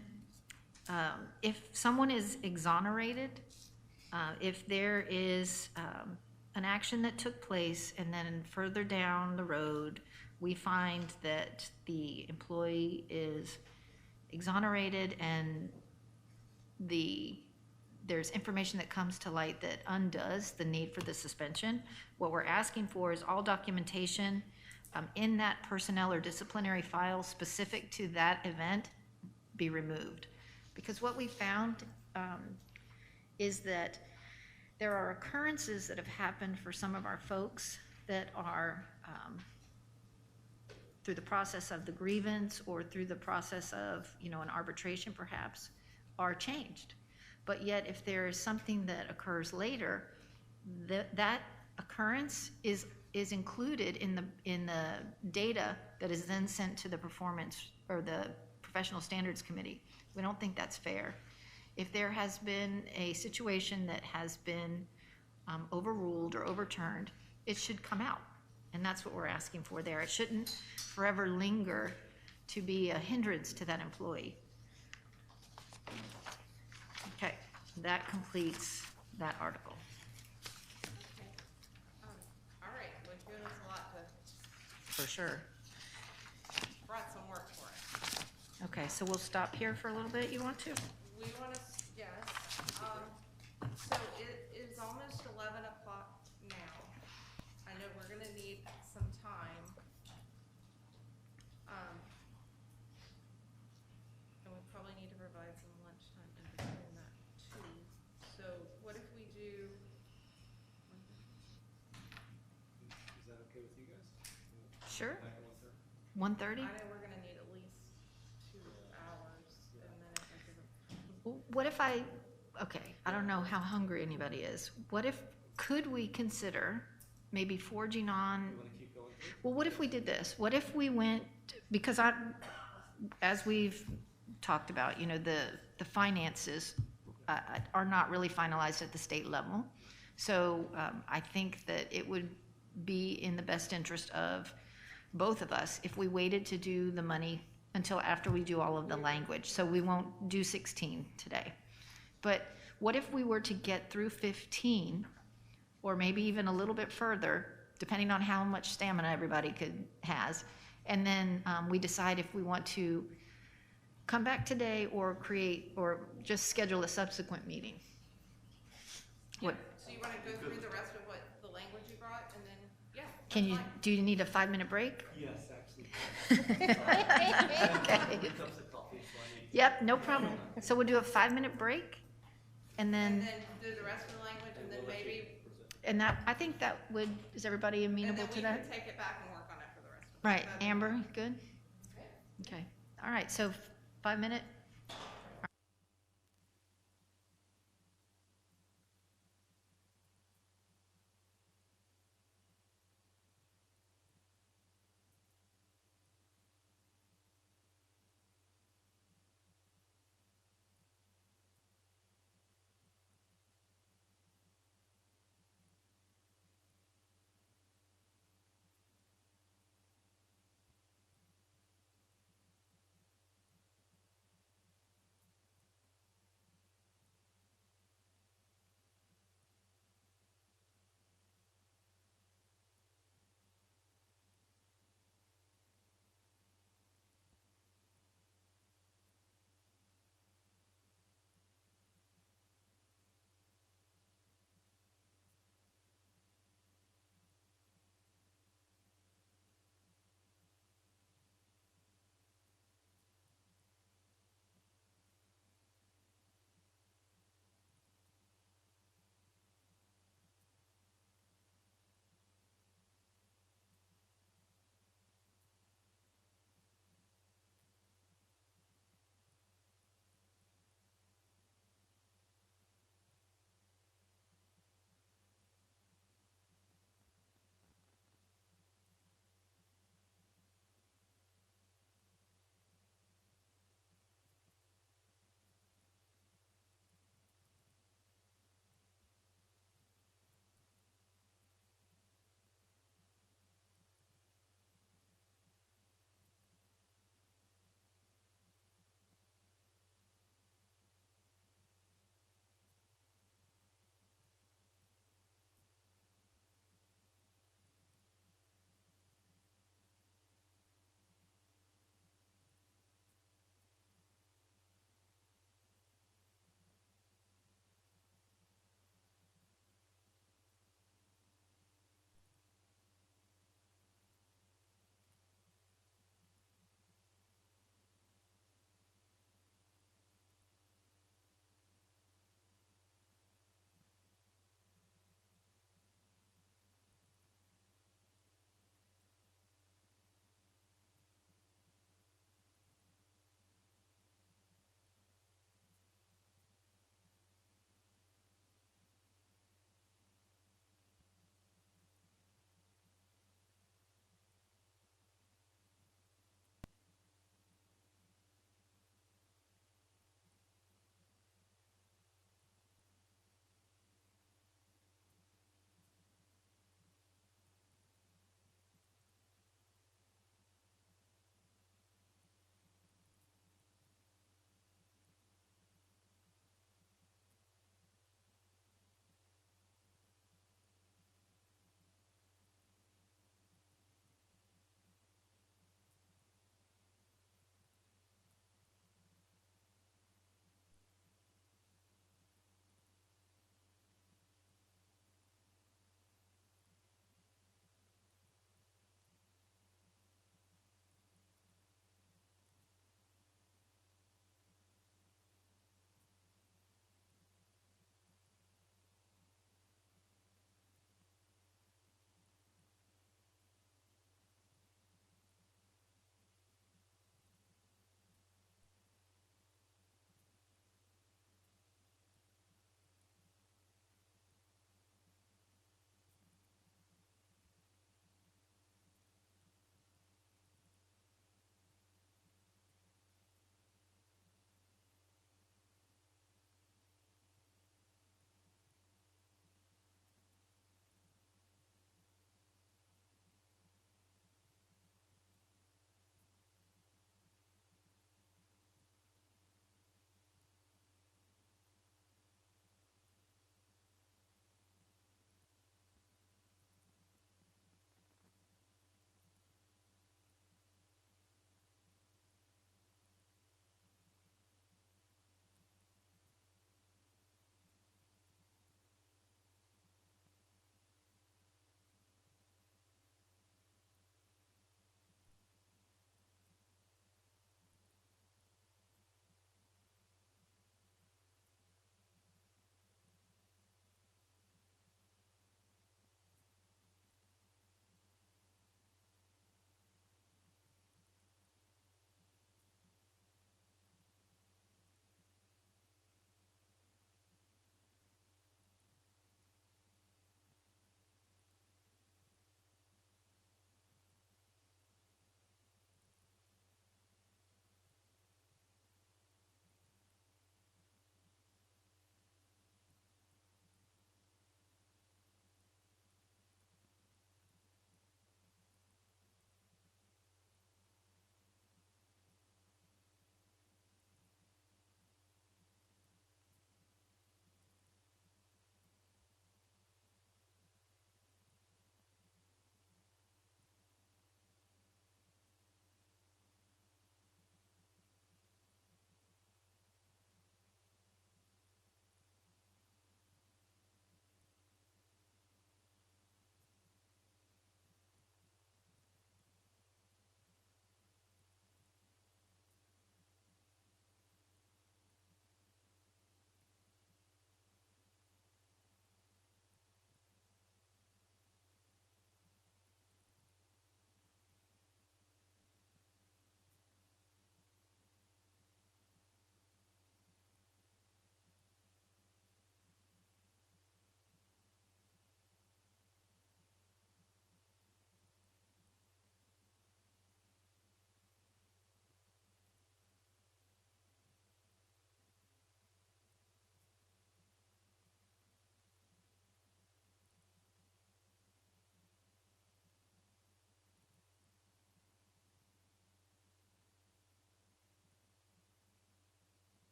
if someone is exonerated, if there is an action that took place and then further down the road, we find that the employee is exonerated and there's information that comes to light that undoes the need for the suspension, what we're asking for is all documentation in that personnel or disciplinary file specific to that event be removed. Because what we found is that there are occurrences that have happened for some of our folks that are through the process of the grievance or through the process of, an arbitration perhaps, are changed. But yet, if there is something that occurs later, that occurrence is included in the data that is then sent to the performance or the professional standards committee. We don't think that's fair. If there has been a situation that has been overruled or overturned, it should come out. And that's what we're asking for there. It shouldn't forever linger to be a hindrance to that employee. Okay, that completes that article. Okay. All right, well, you've given us a lot to, For sure. brought some work for us. Okay, so we'll stop here for a little bit. You want to? We want to, yes, so it is almost 11 o'clock now. I know we're gonna need some time. And we probably need to provide some lunchtime in between that too. So what if we do, Is that okay with you guys? Sure. Back at 1:30? 1:30? I know we're gonna need at least 2 hours, and then if I give a What if okay, I don't know how hungry anybody is. Could we consider maybe forging on, You wanna keep going through? well, what if we did this? What if we went, because as we've talked about, the finances are not really finalized at the state level. So I think that it would be in the best interest of both of us if we waited to do the money until after we do all of the language. So we won't do 16 today. But what if we were to get through 15, or maybe even a little bit further, depending on how much stamina everybody has, and then we decide if we want to come back today or just schedule a subsequent meeting? What, So you wanna go through the rest of what, the language you brought, and then, yeah, that's fine. do you need a 5-minute break? Yes, actually. Okay. Cups of coffee, so I need. Yep, no problem. So we'll do a 5-minute break, and And then, then do the rest of the language, and then we'll let you maybe, present. I think that is everybody and amenable then to we that? can take it back and work on it for the rest of the. Right, That'd be Amber, fine. you good? Okay, all right, so 5-minute.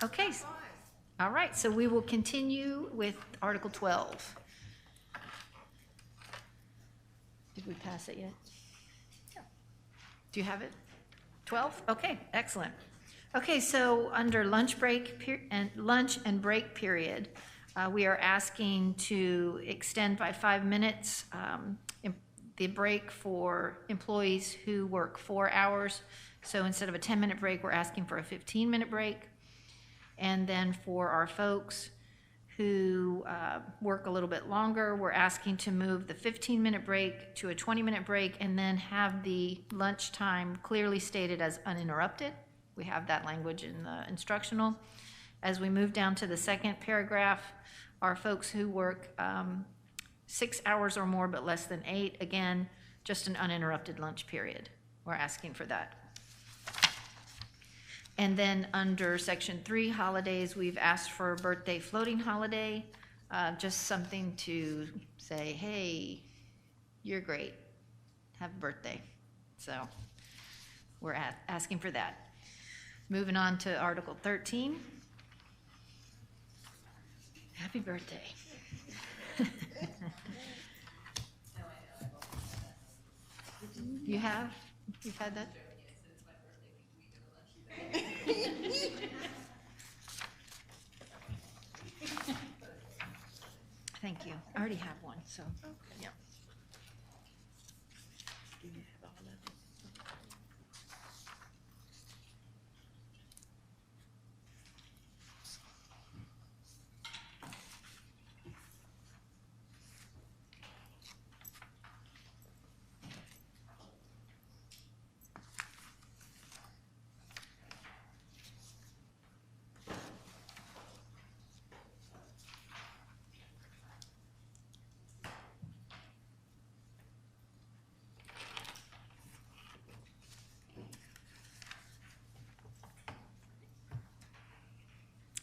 Okay, all right, so we will continue with Article 12. Did we pass it yet? Do you have it? 12? Okay, excellent. Okay, so under lunch and break period, we are asking to extend by 5 minutes the break for employees who work 4 hours. So instead of a 10-minute break, we're asking for a 15-minute break. And then for our folks who work a little bit longer, we're asking to move the 15-minute break to a 20-minute break and then have the lunchtime clearly stated as uninterrupted. We have that language in the instructional. As we move down to the second paragraph, our folks who work 6 hours or more but less than 8, again, just an uninterrupted lunch period. We're asking for that. And then under section 3, holidays, we've asked for a birthday floating holiday, just something to say, hey, you're great, have a birthday. So we're asking for that. Moving on to Article 13. Happy birthday. You have? You've had that? Thank you. I already have one, so, yeah.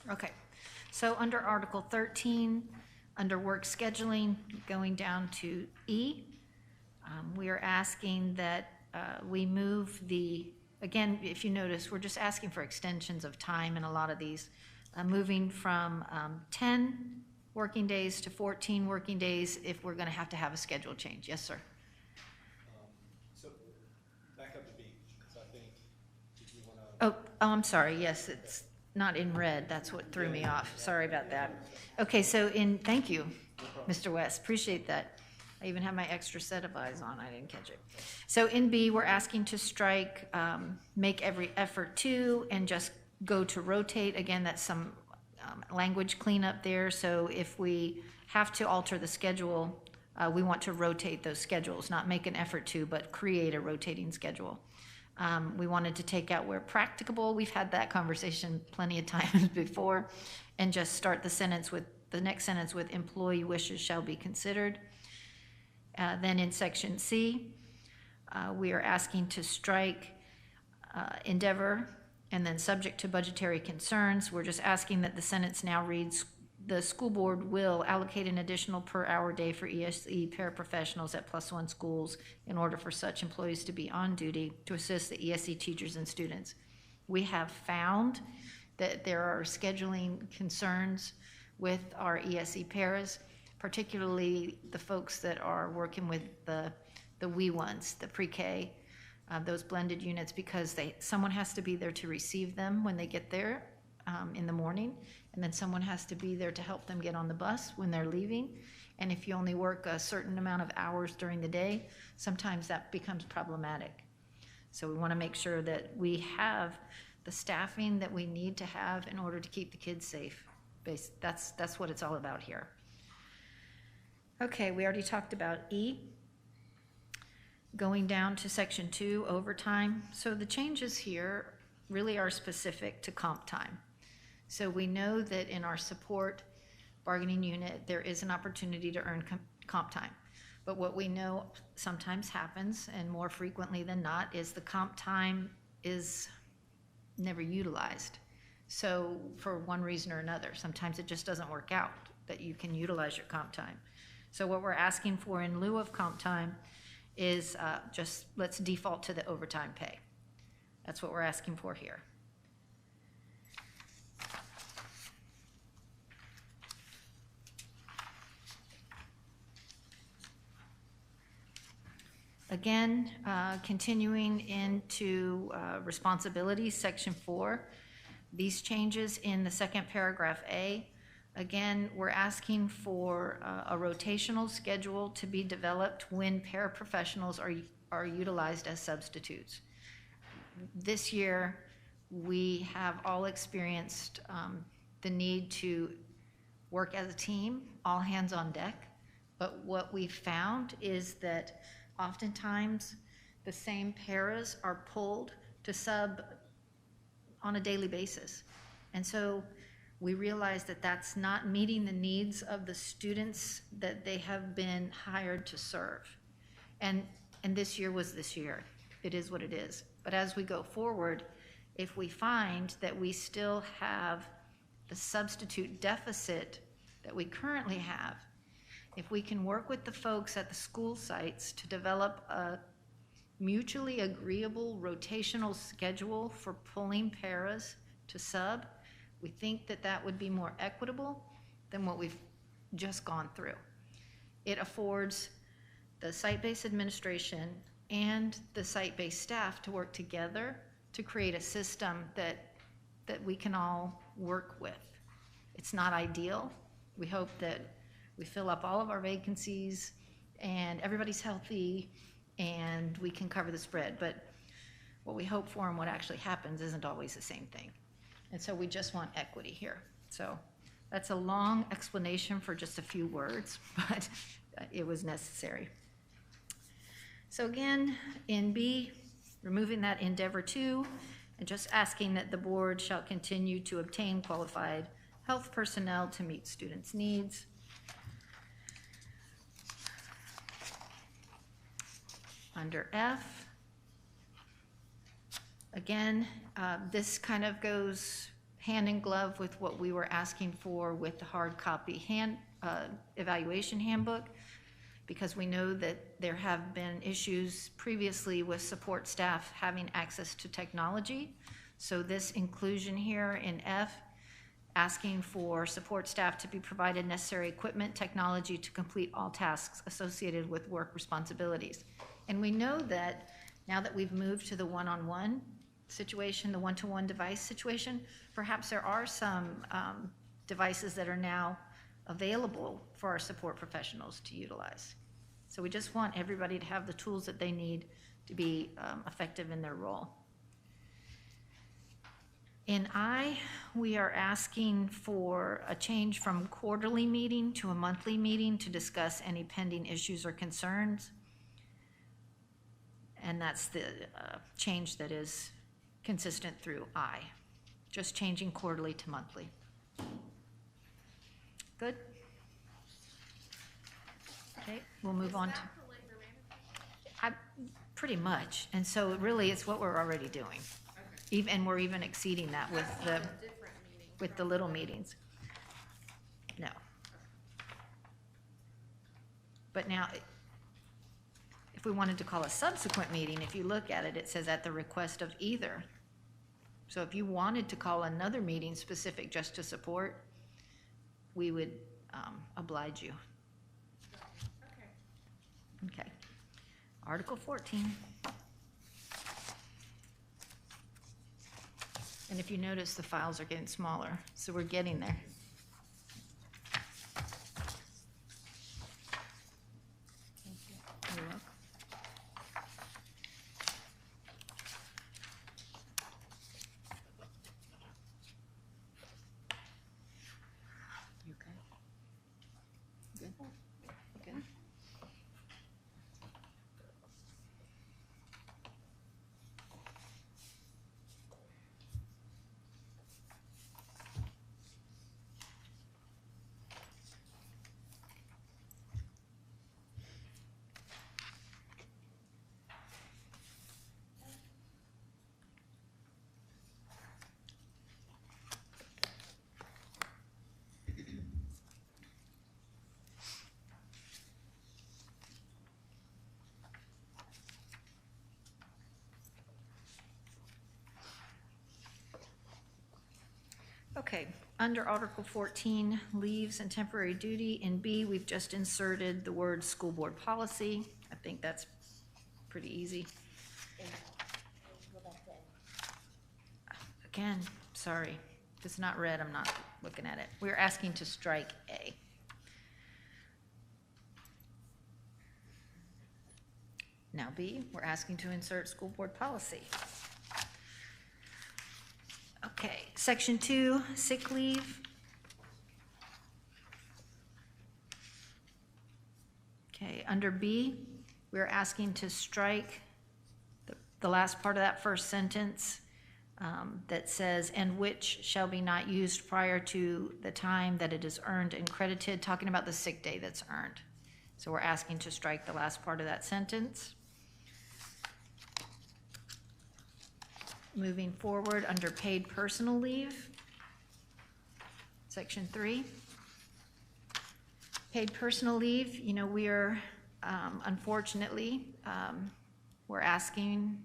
Okay, so under Article 13, under work scheduling, going down to E, we are asking that we move the, again, if you notice, we're just asking for extensions of time in a lot of these, moving from 10 working days to 14 working days if we're going to have a schedule change. Yes, sir. So back up to B, because I think, did you want to? Oh, I'm sorry. Yes, it's not in red. That's what threw me off. Sorry about that. Okay, so thank you, Mr. West. Appreciate that. I even have my extra set of eyes on. I didn't catch it. So in B, we're asking to strike, make every effort to, and just go to rotate. Again, that's some language cleanup there. So if we have to alter the schedule, we want to rotate those schedules, not make an effort to, but create a rotating schedule. We wanted to take out where practicable. We've had that conversation plenty of times before, and just start the next sentence with employee wishes shall be considered. Then in section C, we are asking to strike endeavor and then subject to budgetary concerns. We're just asking that the sentence now reads, the school board will allocate an additional per hour day for ESE paraprofessionals at +1 schools in order for such employees to be on duty to assist the ESE teachers and students. We have found that there are scheduling concerns with our ESE paras, particularly the folks that are working with the wee ones, the pre-K, those blended units, because someone has to be there to receive them when they get there in the morning, and then someone has to be there to help them get on the bus when they're leaving. And if you only work a certain amount of hours during the day, sometimes that becomes problematic. So we want to make sure that we have the staffing that we need to have in order to keep the kids safe. That's what it's all about here. Okay, we already talked about E. Going down to section 2, overtime. So the changes here really are specific to comp time. So we know that in our support bargaining unit, there is an opportunity to earn comp time. But what we know sometimes happens, and more frequently than not, is the comp time is never utilized. So for one reason or another, sometimes it just doesn't work out that you can utilize your comp time. So what we're asking for in lieu of comp time is just let's default to the overtime pay. That's what we're asking for here. Again, continuing into responsibilities, section 4. These changes in the second paragraph A, again, we're asking for a rotational schedule to be developed when paraprofessionals are utilized as substitutes. This year, we have all experienced the need to work as a team, all hands on deck. But what we've found is that oftentimes the same paras are pulled to sub on a daily basis. And so we realize that that's not meeting the needs of the students that they have been hired to serve. And this year was this year. It is what it is. But as we go forward, if we find that we still have the substitute deficit that we currently have, if we can work with the folks at the school sites to develop a mutually agreeable rotational schedule for pulling paras to sub, we think that that would be more equitable than what we've just gone through. It affords the site-based administration and the site-based staff to work together to create a system that we can all work with. It's not ideal. We hope that we fill up all of our vacancies and everybody's healthy and we can cover the spread. But what we hope for and what actually happens isn't always the same thing. And so we just want equity here. So that's a long explanation for just a few words, but it was necessary. So again, in B, removing that endeavor 2 and just asking that the board shall continue to obtain qualified health personnel to meet students' needs. Under F, again, this kind of goes hand in glove with what we were asking for with the hard copy evaluation handbook, because we know that there have been issues previously with support staff having access to technology. So this inclusion here in F, asking for support staff to be provided necessary equipment, technology to complete all tasks associated with work responsibilities. And we know that now that we've moved to the one-on-one situation, the one-to-one device situation, perhaps there are some devices that are now available for our support professionals to utilize. So we just want everybody to have the tools that they need to be effective in their role. In I, we are asking for a change from quarterly meeting to a monthly meeting to discuss any pending issues or concerns. And that's the change that is consistent through I, just changing quarterly to monthly. Good? Okay, we'll move on to. Is that for labor management? Pretty much, and so really it's what we're already doing. Okay. And we're even exceeding that with That's the, not a different meeting with the from little meetings. No. But now, if we wanted to call a subsequent meeting, if you look at it, it says at the request of either. So if you wanted to call another meeting specific just to support, we would oblige you. Okay. Okay. Article 14. And if you notice, the files are getting smaller, so we're getting there. You're welcome. You okay? Good? Good? Okay, under Article 14, leaves and temporary duty, in B, we've just inserted the word school board policy. I think that's pretty easy. And go back to Again, sorry, if it's not red, I'm not looking at it. We're asking to strike A. Now B, we're asking to insert school board policy. Okay, section 2, sick leave. Okay, under B, we're asking to strike the last part of that first sentence that says, and which shall be not used prior to the time that it is earned and credited, talking about the sick day that's earned. So we're asking to strike the last part of that sentence. Moving forward, under paid personal leave, section 3. Paid personal leave, you know, we are, unfortunately, we're asking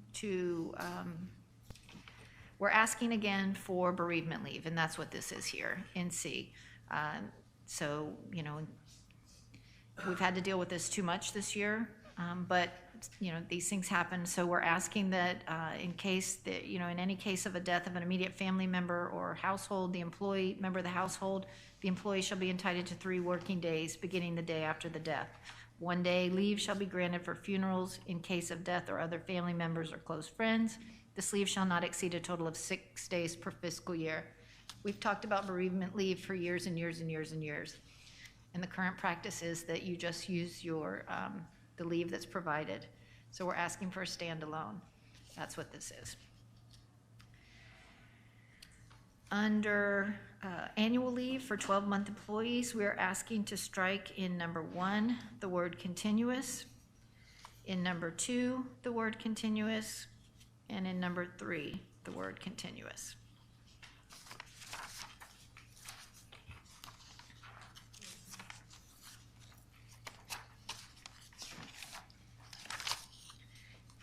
again for bereavement leave, and that's what this is here in C. So, you know, we've had to deal with this too much this year, but, you know, these things happen. So we're asking that in case that, you know, in any case of a death of an immediate family member or household, the employee, member of the household, the employee shall be entitled to 3 working days beginning the day after the death. 1 day leave shall be granted for funerals in case of death or other family members or close friends. This leave shall not exceed a total of 6 days per fiscal year. We've talked about bereavement leave for years and years and years and years. And the current practice is that you just use your, the leave that's provided. So we're asking for a standalone. That's what this is. Under annual leave for 12-month employees, we are asking to strike in number 1, the word continuous. In number 2, the word continuous. And in number 3, the word continuous.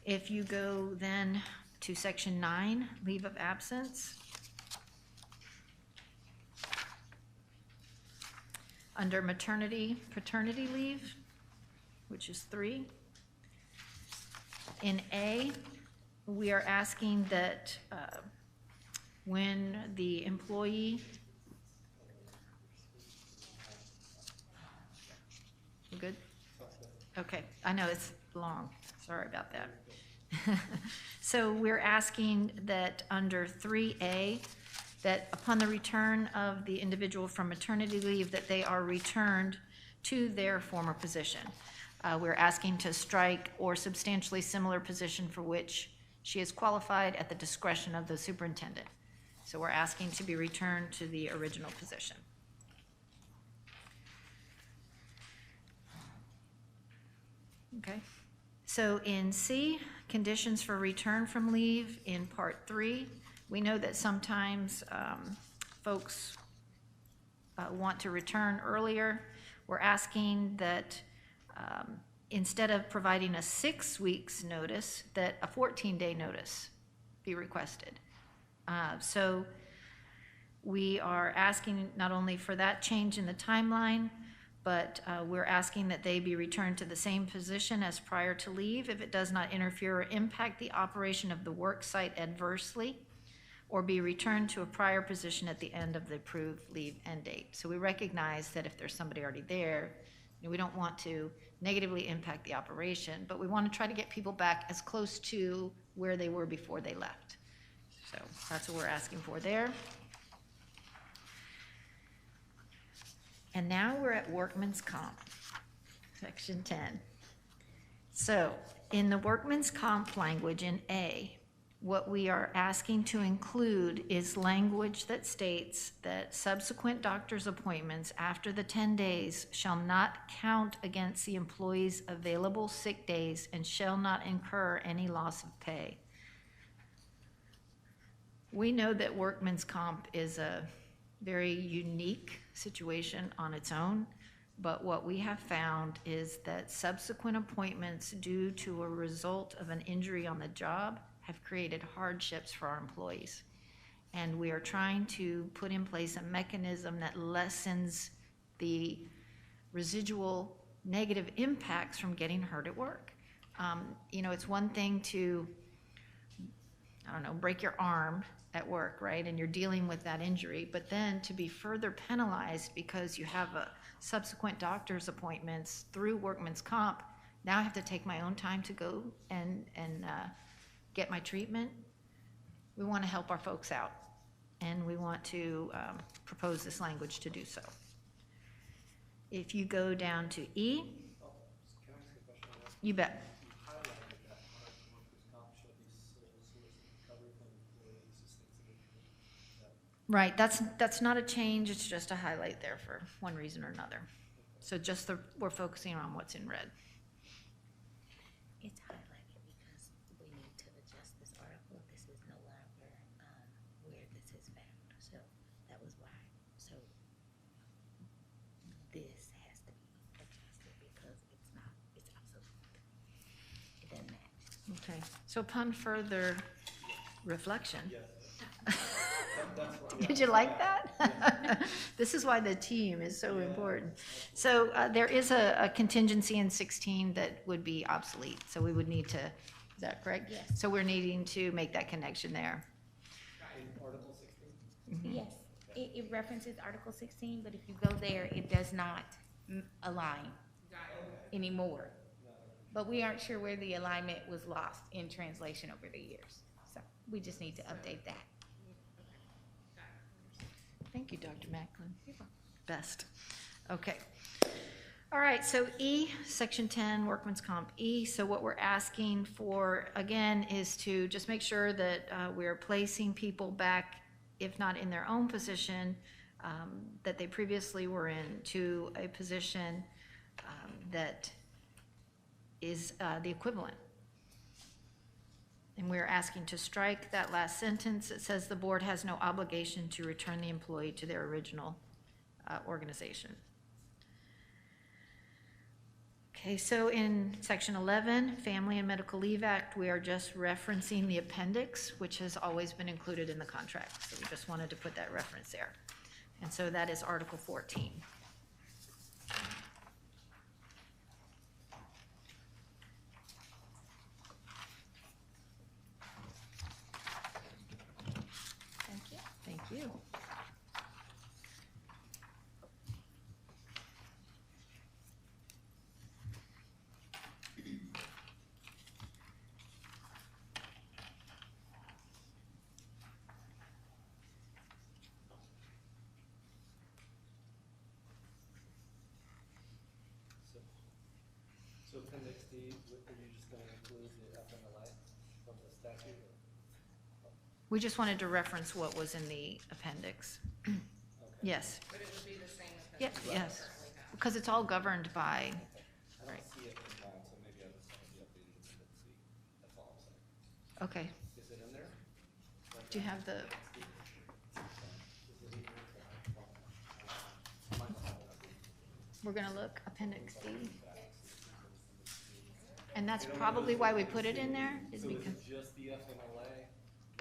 If you go then to section 9, leave of absence. Under maternity, paternity leave, which is 3. In A, we are asking that when the employee, you good? Okay, I know it's long, sorry about that. So we're asking that under 3A, that upon the return of the individual from maternity leave, that they are returned to their former position. We're asking to strike or substantially similar position for which she is qualified at the discretion of the superintendent. So we're asking to be returned to the original position. Okay. So in C, conditions for return from leave in part 3, we know that sometimes folks want to return earlier. We're asking that instead of providing a 6 weeks notice, that a 14-day notice be requested. So we are asking not only for that change in the timeline, but we're asking that they be returned to the same position as prior to leave if it does not interfere or impact the operation of the work site adversely, or be returned to a prior position at the end of the approved leave end date. So we recognize that if there's somebody already there, you know, we don't want to negatively impact the operation, but we want to try to get people back as close to where they were before they left. So that's what we're asking for there. And now we're at workman's comp, section 10. So in the workman's comp language in A, what we are asking to include is language that states that subsequent doctor's appointments after the 10 days shall not count against the employee's available sick days and shall not incur any loss of pay. We know that workman's comp is a very unique situation on its own, but what we have found is that subsequent appointments due to a result of an injury on the job have created hardships for our employees. And we are trying to put in place a mechanism that lessens the residual negative impacts from getting hurt at work. You know, it's one thing to, I don't know, break your arm at work, right? And you're dealing with that injury, but then to be further penalized because you have a subsequent doctor's appointments through workman's comp, now I have to take my own time to go and get my treatment. We want to help our folks out, and we want to propose this language to do so. If you go down to E, Oh, can I ask a question on that? you bet. You highlighted that our workers' comp shall be sole source of recovery from employee assistance and injury. Right, that's not a change, it's just a highlight there for one reason or another. So just we're focusing on what's in red. It's highlighted because we need to adjust this article. This is no longer, where this is found. So that was why. So this has to be adjusted because it's not, it's obsolete. It doesn't match. Okay, so upon further reflection. Yes. That's what. Did you like that? This is why the team is so important. So there is a contingency in 16 that would be obsolete, so we would need to, is that correct? Yes. So we're needing to make that connection there. In Article 16? Yes, it references Article 16, but if you go there, it does not align anymore. But we aren't sure where the alignment was lost in translation over the years. So we just need to update that. Thank you, Dr. Macklin. Best. Okay. All right, so E, Section 10, Workman's Comp E. So what we're asking for, again, is to just make sure that we're placing people back, if not in their own position, that they previously were in, to a position that is the equivalent. And we're asking to strike that last sentence. It says the board has no obligation to return the employee to their original organization. Okay, so in Section 11, Family and Medical Leave Act, we are just referencing the appendix, which has always been included in the contract. So we just wanted to put that reference there. And so that is Article 14. Thank you. So Appendix D, are you just going to include the FMLA from the statute? We just wanted to reference what was in the appendix. Okay. Yes, But it would be the same as. yes, yes, because it's all governed by, I don't see it in mine, so maybe I just want to be updated Appendix D. That's all I'm saying. okay. Is it in there? Do you have the, we're gonna look, Appendix D. And that's probably why we put it in there, is So is because, it just the FMLA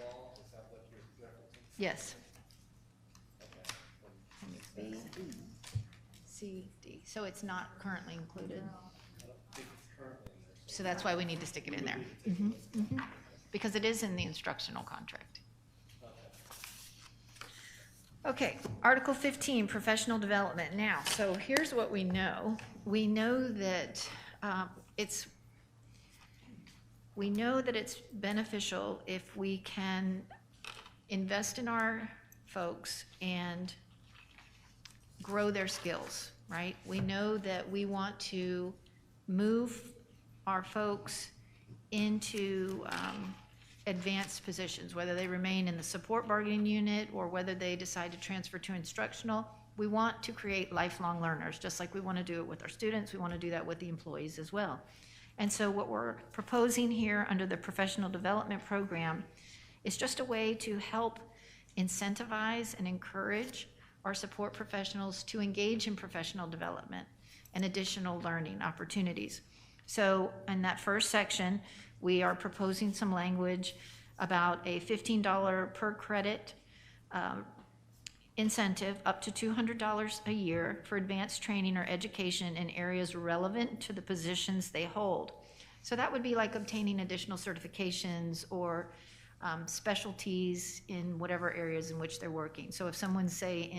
law? Is that what you're referencing? yes. Okay. Appendix B, C, D. So it's not currently included. I don't think it's currently in there. So that's why we need to stick it in there. Mhm, mhm. Because it is in the instructional contract. Okay, Article 15, professional development. Now, so here's what we know. We know that it's beneficial if we can invest in our folks and grow their skills, right? We know that we want to move our folks into advanced positions, whether they remain in the support bargaining unit or whether they decide to transfer to instructional. We want to create lifelong learners, just like we want to do it with our students. We want to do that with the employees as well. And so what we're proposing here under the professional development program is just a way to help incentivize and encourage our support professionals to engage in professional development and additional learning opportunities. So in that first section, we are proposing some language about a $15 per credit incentive up to $200 a year for advanced training or education in areas relevant to the positions they hold. So that would be like obtaining additional certifications or specialties in whatever areas in which they're working. So if someone's, say,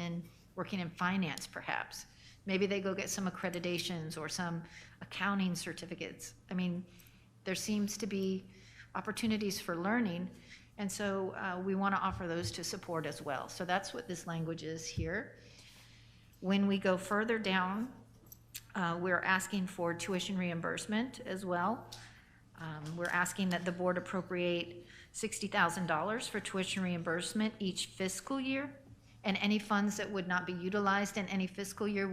working in finance perhaps, maybe they go get some accreditations or some accounting certificates. I mean, there seems to be opportunities for learning, and so we want to offer those to support as well. So that's what this language is here. When we go further down, we're asking for tuition reimbursement as well. We're asking that the board appropriate $60,000 for tuition reimbursement each fiscal year, and any funds that would not be utilized in any fiscal year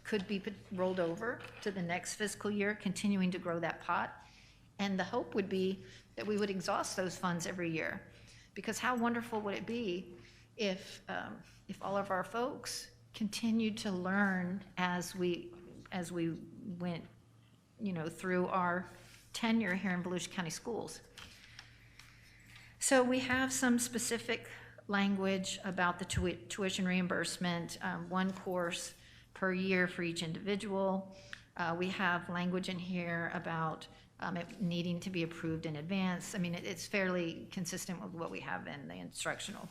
could be rolled over to the next fiscal year, continuing to grow that pot. And the hope would be that we would exhaust those funds every year, because how wonderful would it be if all of our folks continued to learn as we went, through our tenure here in Volusia County Schools. So we have some specific language about the tuition reimbursement, one course per year for each individual. We have language in here about it needing to be approved in advance. I mean, it's fairly consistent with what we have in the instructional.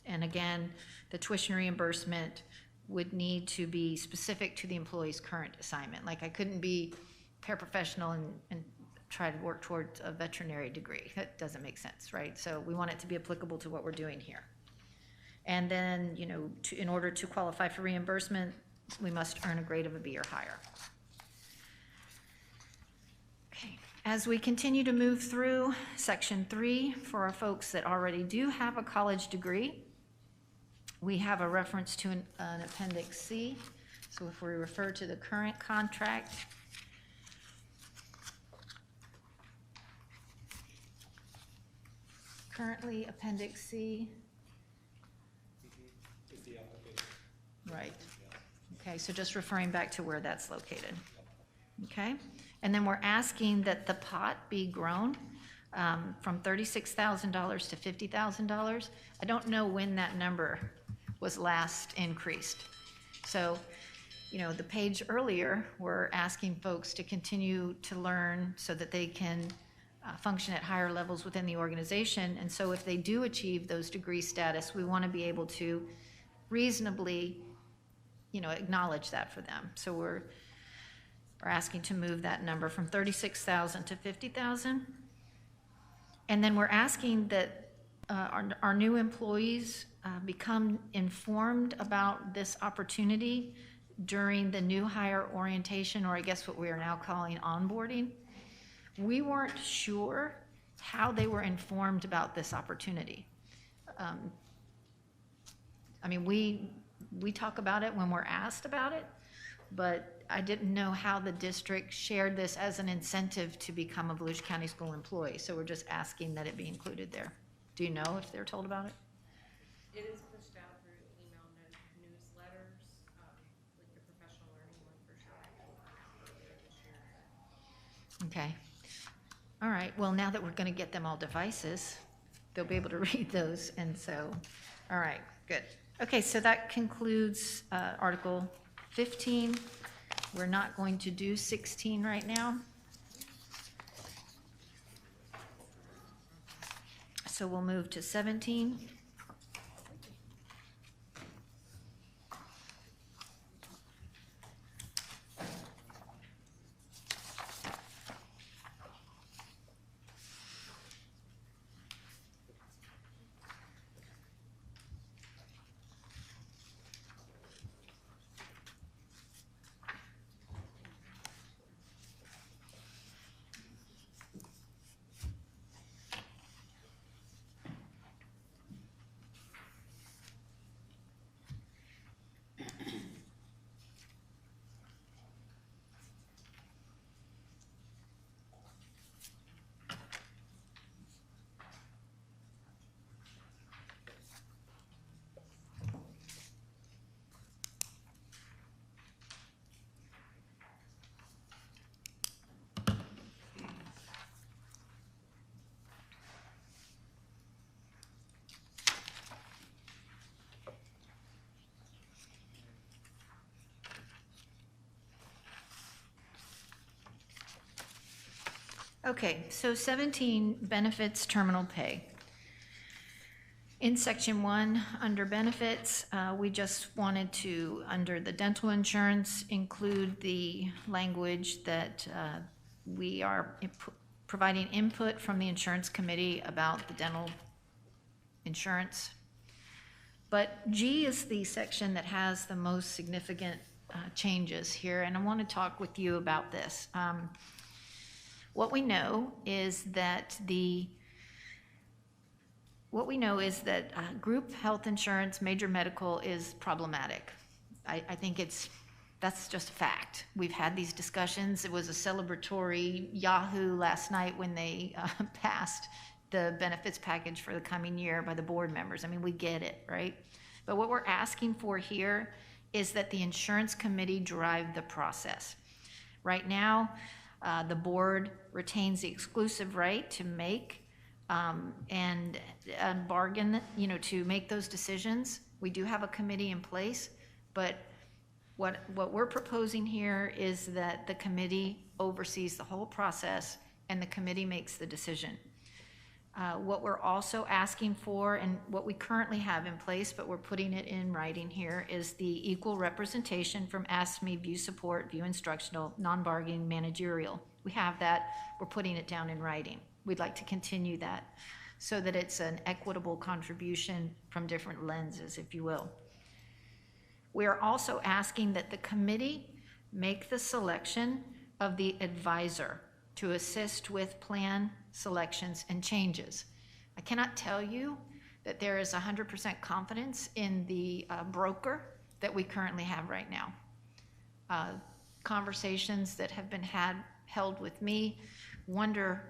And again, the tuition reimbursement would need to be specific to the employee's current assignment. Like, I couldn't be paraprofessional and try to work towards a veterinary degree. That doesn't make sense, right? So we want it to be applicable to what we're doing here. And then, in order to qualify for reimbursement, we must earn a grade of a B or higher. Okay. As we continue to move through Section 3, for our folks that already do have a college degree, we have a reference to an Appendix C. So if we refer to the current contract, currently Appendix C, Is the application. right. Okay, so just referring back to where that's located. Okay, and then we're asking that the pot be grown from $36,000 to $50,000. I don't know when that number was last increased. So, the page earlier, we're asking folks to continue to learn so that they can function at higher levels within the organization. And so if they do achieve those degree status, we want to be able to reasonably, acknowledge that for them. So we're asking to move that number from 36,000 to 50,000. And then we're asking that our new employees become informed about this opportunity during the new hire orientation, or I guess what we are now calling onboarding. We weren't sure how they were informed about this opportunity. I mean, we talk about it when we're asked about it, but I didn't know how the district shared this as an incentive to become a Volusia County School employee. So we're just asking that it be included there. Do you know if they're told about it? It is pushed out through email newsletters, like the professional learning one for sure. Earlier this year. Okay. All right. Well, now that we're going to get them all devices, they'll be able to read those. And so, all right, good. Okay, so that concludes Article 15. We're not going to do 16 right now. So we'll move to 17. Okay, so 17, benefits terminal pay. In section 1, under benefits, we just wanted to, under the dental insurance, include the language that we are providing input from the insurance committee about the dental insurance. But G is the section that has the most significant changes here, and I want to talk with you about this. What we know is that group health insurance, major medical is problematic. I think that's just a fact. We've had these discussions. It was a celebratory Yahoo last night when they passed the benefits package for the coming year by the board members. I mean, we get it, right? But what we're asking for here is that the insurance committee drive the process. Right now, the board retains the exclusive right to make and bargain, to make those decisions. We do have a committee in place, but what we're proposing here is that the committee oversees the whole process and the committee makes the decision. What we're also asking for, and what we currently have in place, but we're putting it in writing here, is the equal representation from ASME, View Support, View Instructional, non-bargaining, managerial. We have that. We're putting it down in writing. We'd like to continue that so that it's an equitable contribution from different lenses, if you will. We are also asking that the committee make the selection of the advisor to assist with plan selections and changes. I cannot tell you that there is 100% confidence in the broker that we currently have right now. Conversations that have been held with me wonder,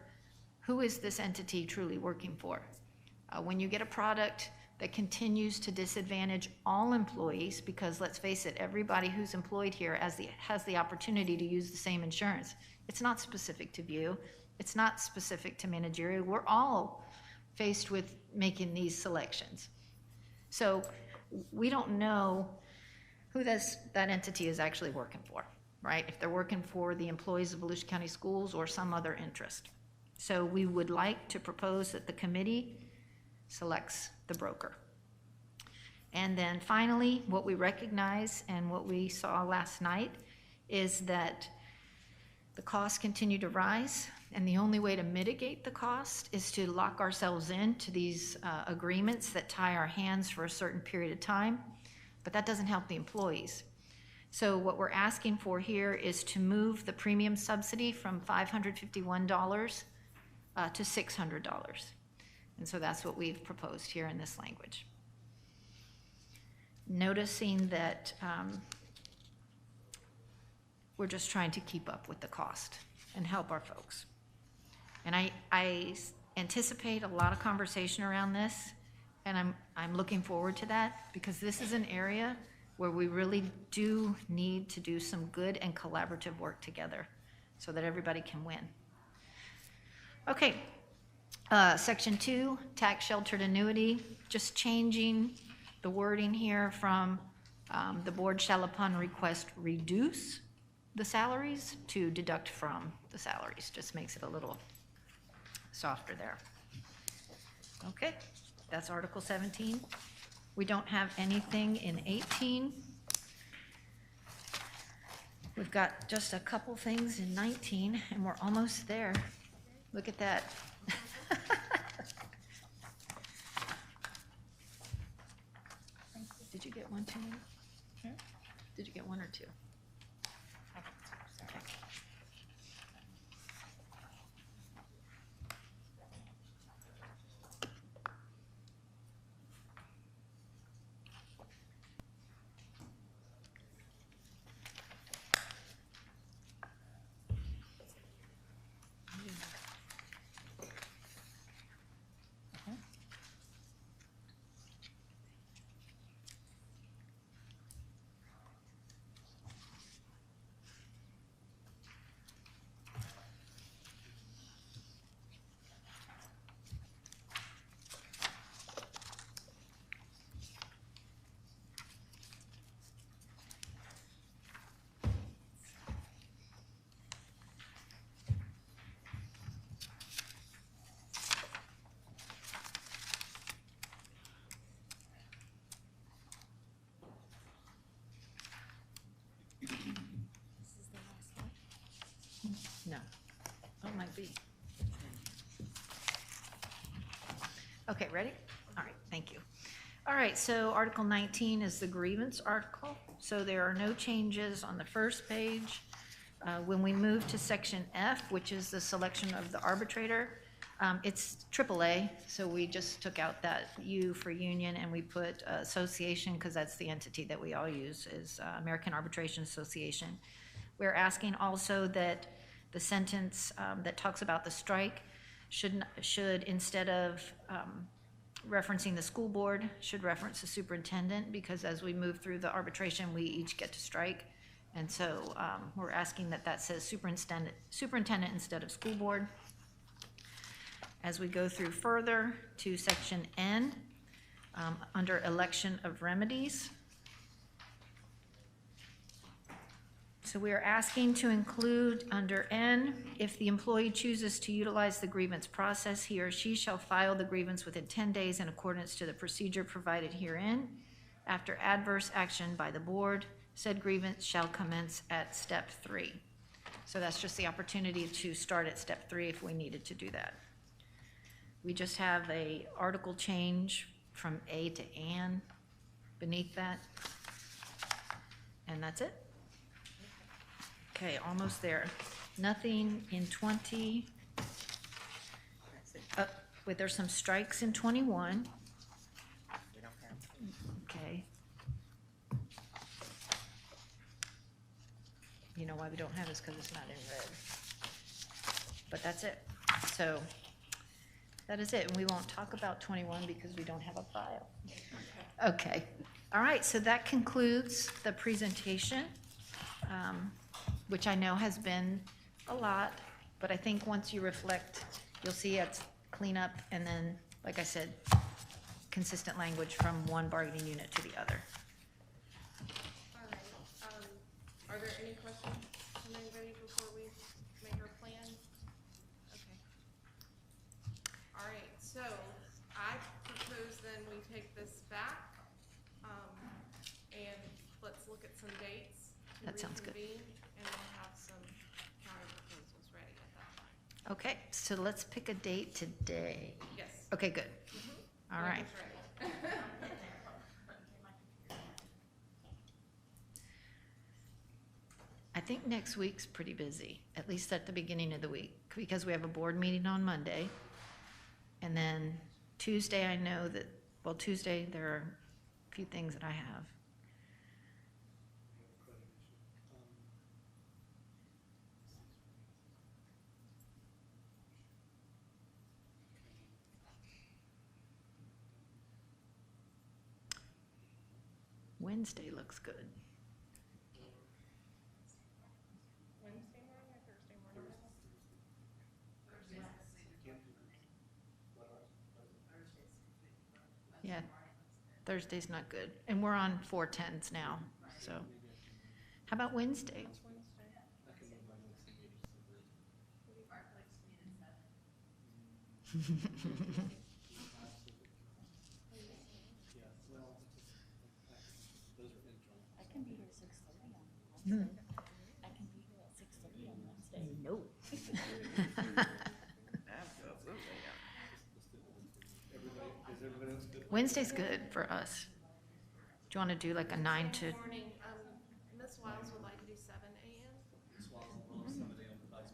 who is this entity truly working for? When you get a product that continues to disadvantage all employees, because let's face it, everybody who's employed here has the opportunity to use the same insurance. It's not specific to View. It's not specific to managerial. We're all faced with making these selections. So we don't know who that entity is actually working for, right? If they're working for the employees of Volusia County Schools or some other interest. So we would like to propose that the committee selects the broker. And then finally, what we recognize and what we saw last night is that the costs continue to rise, and the only way to mitigate the cost is to lock ourselves into these agreements that tie our hands for a certain period of time, but that doesn't help the employees. So what we're asking for here is to move the premium subsidy from $551 to $600. And so that's what we've proposed here in this language. Noticing that we're just trying to keep up with the cost and help our folks. And I anticipate a lot of conversation around this, and I'm looking forward to that, because this is an area where we really do need to do some good and collaborative work together so that everybody can win. Okay, section 2, tax sheltered annuity, just changing the wording here from the board shall upon request reduce the salaries to deduct from the salaries. Just makes it a little softer there. Okay, that's Article 17. We don't have anything in 18. We've got just a couple things in 19, and we're almost there. Look at that. Did you get one too many? Did you get one or two? Okay. it might be. Okay, ready? All right, thank you. All right, so Article 19 is the grievance article. So there are no changes on the first page. When we move to section F, which is the selection of the arbitrator, it's AAA, so we just took out that U for union and we put association, because that's the entity that we all use, is American Arbitration Association. We're asking also that the sentence that talks about the strike should instead of referencing the school board, should reference the superintendent, because as we move through the arbitration, we each get to strike. And so we're asking that that says superintendent instead of school board. As we go through further to section N, under election of remedies. So we are asking to include under N, if the employee chooses to utilize the grievance process, he or she shall file the grievance within 10 days in accordance to the procedure provided herein. After adverse action by the board, said grievance shall commence at step 3. So that's just the opportunity to start at step 3 if we needed to do that. We just have a article change from A to An beneath that. And that's it. Okay, almost there. Nothing in 20. Wait, there's some strikes in 21. Okay. You know why we don't have this, because it's not in red. But that's it. So that is it, and we won't talk about 21 because we don't have a file. Okay. All right, so that concludes the presentation, which I know has been a lot, but I think once you reflect, you'll see it's cleanup and then, like I said, consistent language from one bargaining unit to the other. All right, are there any questions from anybody before we make our plan? Okay. All right, so I propose then we take this back, and let's look at some dates to That sounds good. reconvene, and we'll have some counter proposals ready at that time. Okay, so let's pick a date today. Yes. Okay, good. All right. Whenever's ready. I think next week's pretty busy, at least at the beginning of the week, because we have a board meeting on Monday. And then Tuesday, I know that, well, Tuesday, there are a few things that I have. Wednesday looks good. Wednesday morning or Thursday morning? Yeah, Thursday's not good. And we're on 4/10s now, so. How about Wednesday? What's Wednesday? I can move my Wednesday meetings to Thursday. Yeah, well, those are internal. I can be here 6:30 on Wednesday. I can be here at 6:30 on Wednesday. No. Everybody, is everybody else good? Wednesday's good for us. Do you want to do like a 9 to, Morning, Ms. Wiles would like to do 7 a.m. Somebody on the vice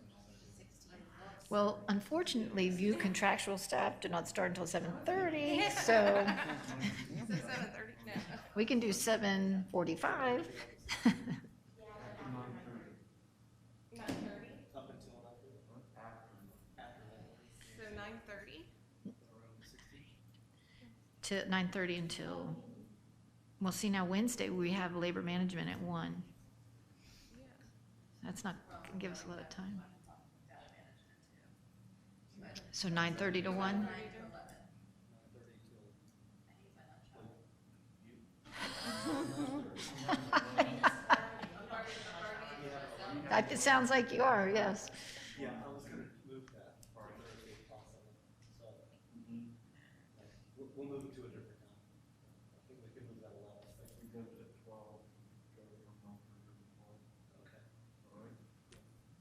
president. well, unfortunately, VIEW contractual staff do not start until 7:30, so So 7:30, no. we can do 7:45. 9:30, Up until 9:30? After that. so 9:30. Around 16? To 9:30 until, well, see, now Wednesday, we have labor management at 1. Yeah. That's not, gonna give us a lot of time. So 9:30 to 1? 9:30 It sounds like you are, yes. till, yeah, I was gonna move that for Thursday if possible, so. We'll move it to a different time. I think we can move that a lot, but we moved it at 12. Okay. All right.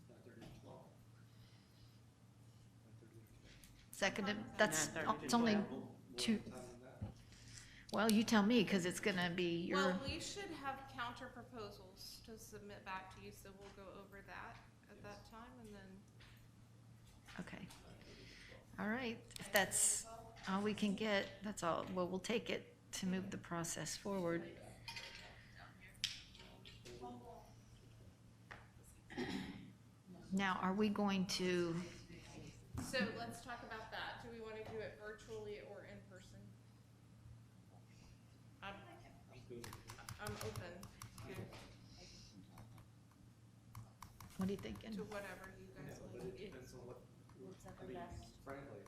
9:30 to 12. Seconded, it's only two, well, you tell me, because it's gonna be your, Well, we should have counter proposals to submit back to you, so we'll go over that at that time, and then, okay. All right, if that's all we can get, that's all, well, we'll take it to move the process forward. Now, are we going to, so let's talk about that. Do we wanna do it virtually or in person? I'm open what are you thinking? to whatever you guys But like. it depends on what, I mean, frankly,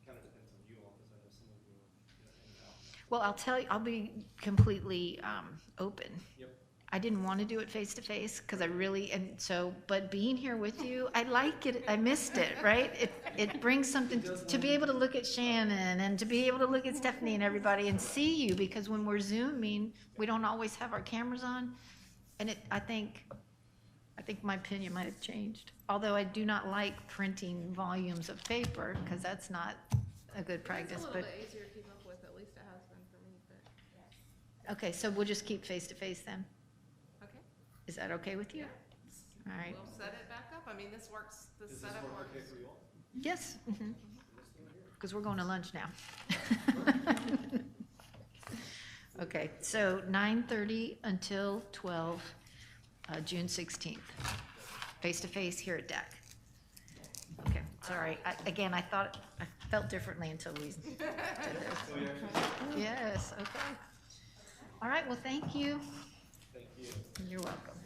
kind of depends on you all, because I know some of you are, in and out. Well, I'll tell you, I'll be completely open. Yep. I didn't want to do it face to face because I really, and so, but being here with you, I like it. I missed it, right? It brings something to be able to look at Shannon and to be able to look at Stephanie and everybody and see you, because when we're Zooming, we don't always have our cameras on. And I think my opinion might have changed. Although I do not like printing volumes of paper because that's not a good practice, It's a but. little bit easier to keep up with, at least it has been for me, but, Okay, so we'll just keep face to face then? okay. Is that okay with you? All right. We'll set it back up. I mean, this works, this Does this setup work okay works. for you all? Yes, because we're going to lunch now. Okay, so 9:30 until 12, June 16th, face-to-face here at DEC. Okay, sorry, again, I felt differently until we did this. So we actually, Yes, okay. All right, well, thank you. thank you. You're welcome.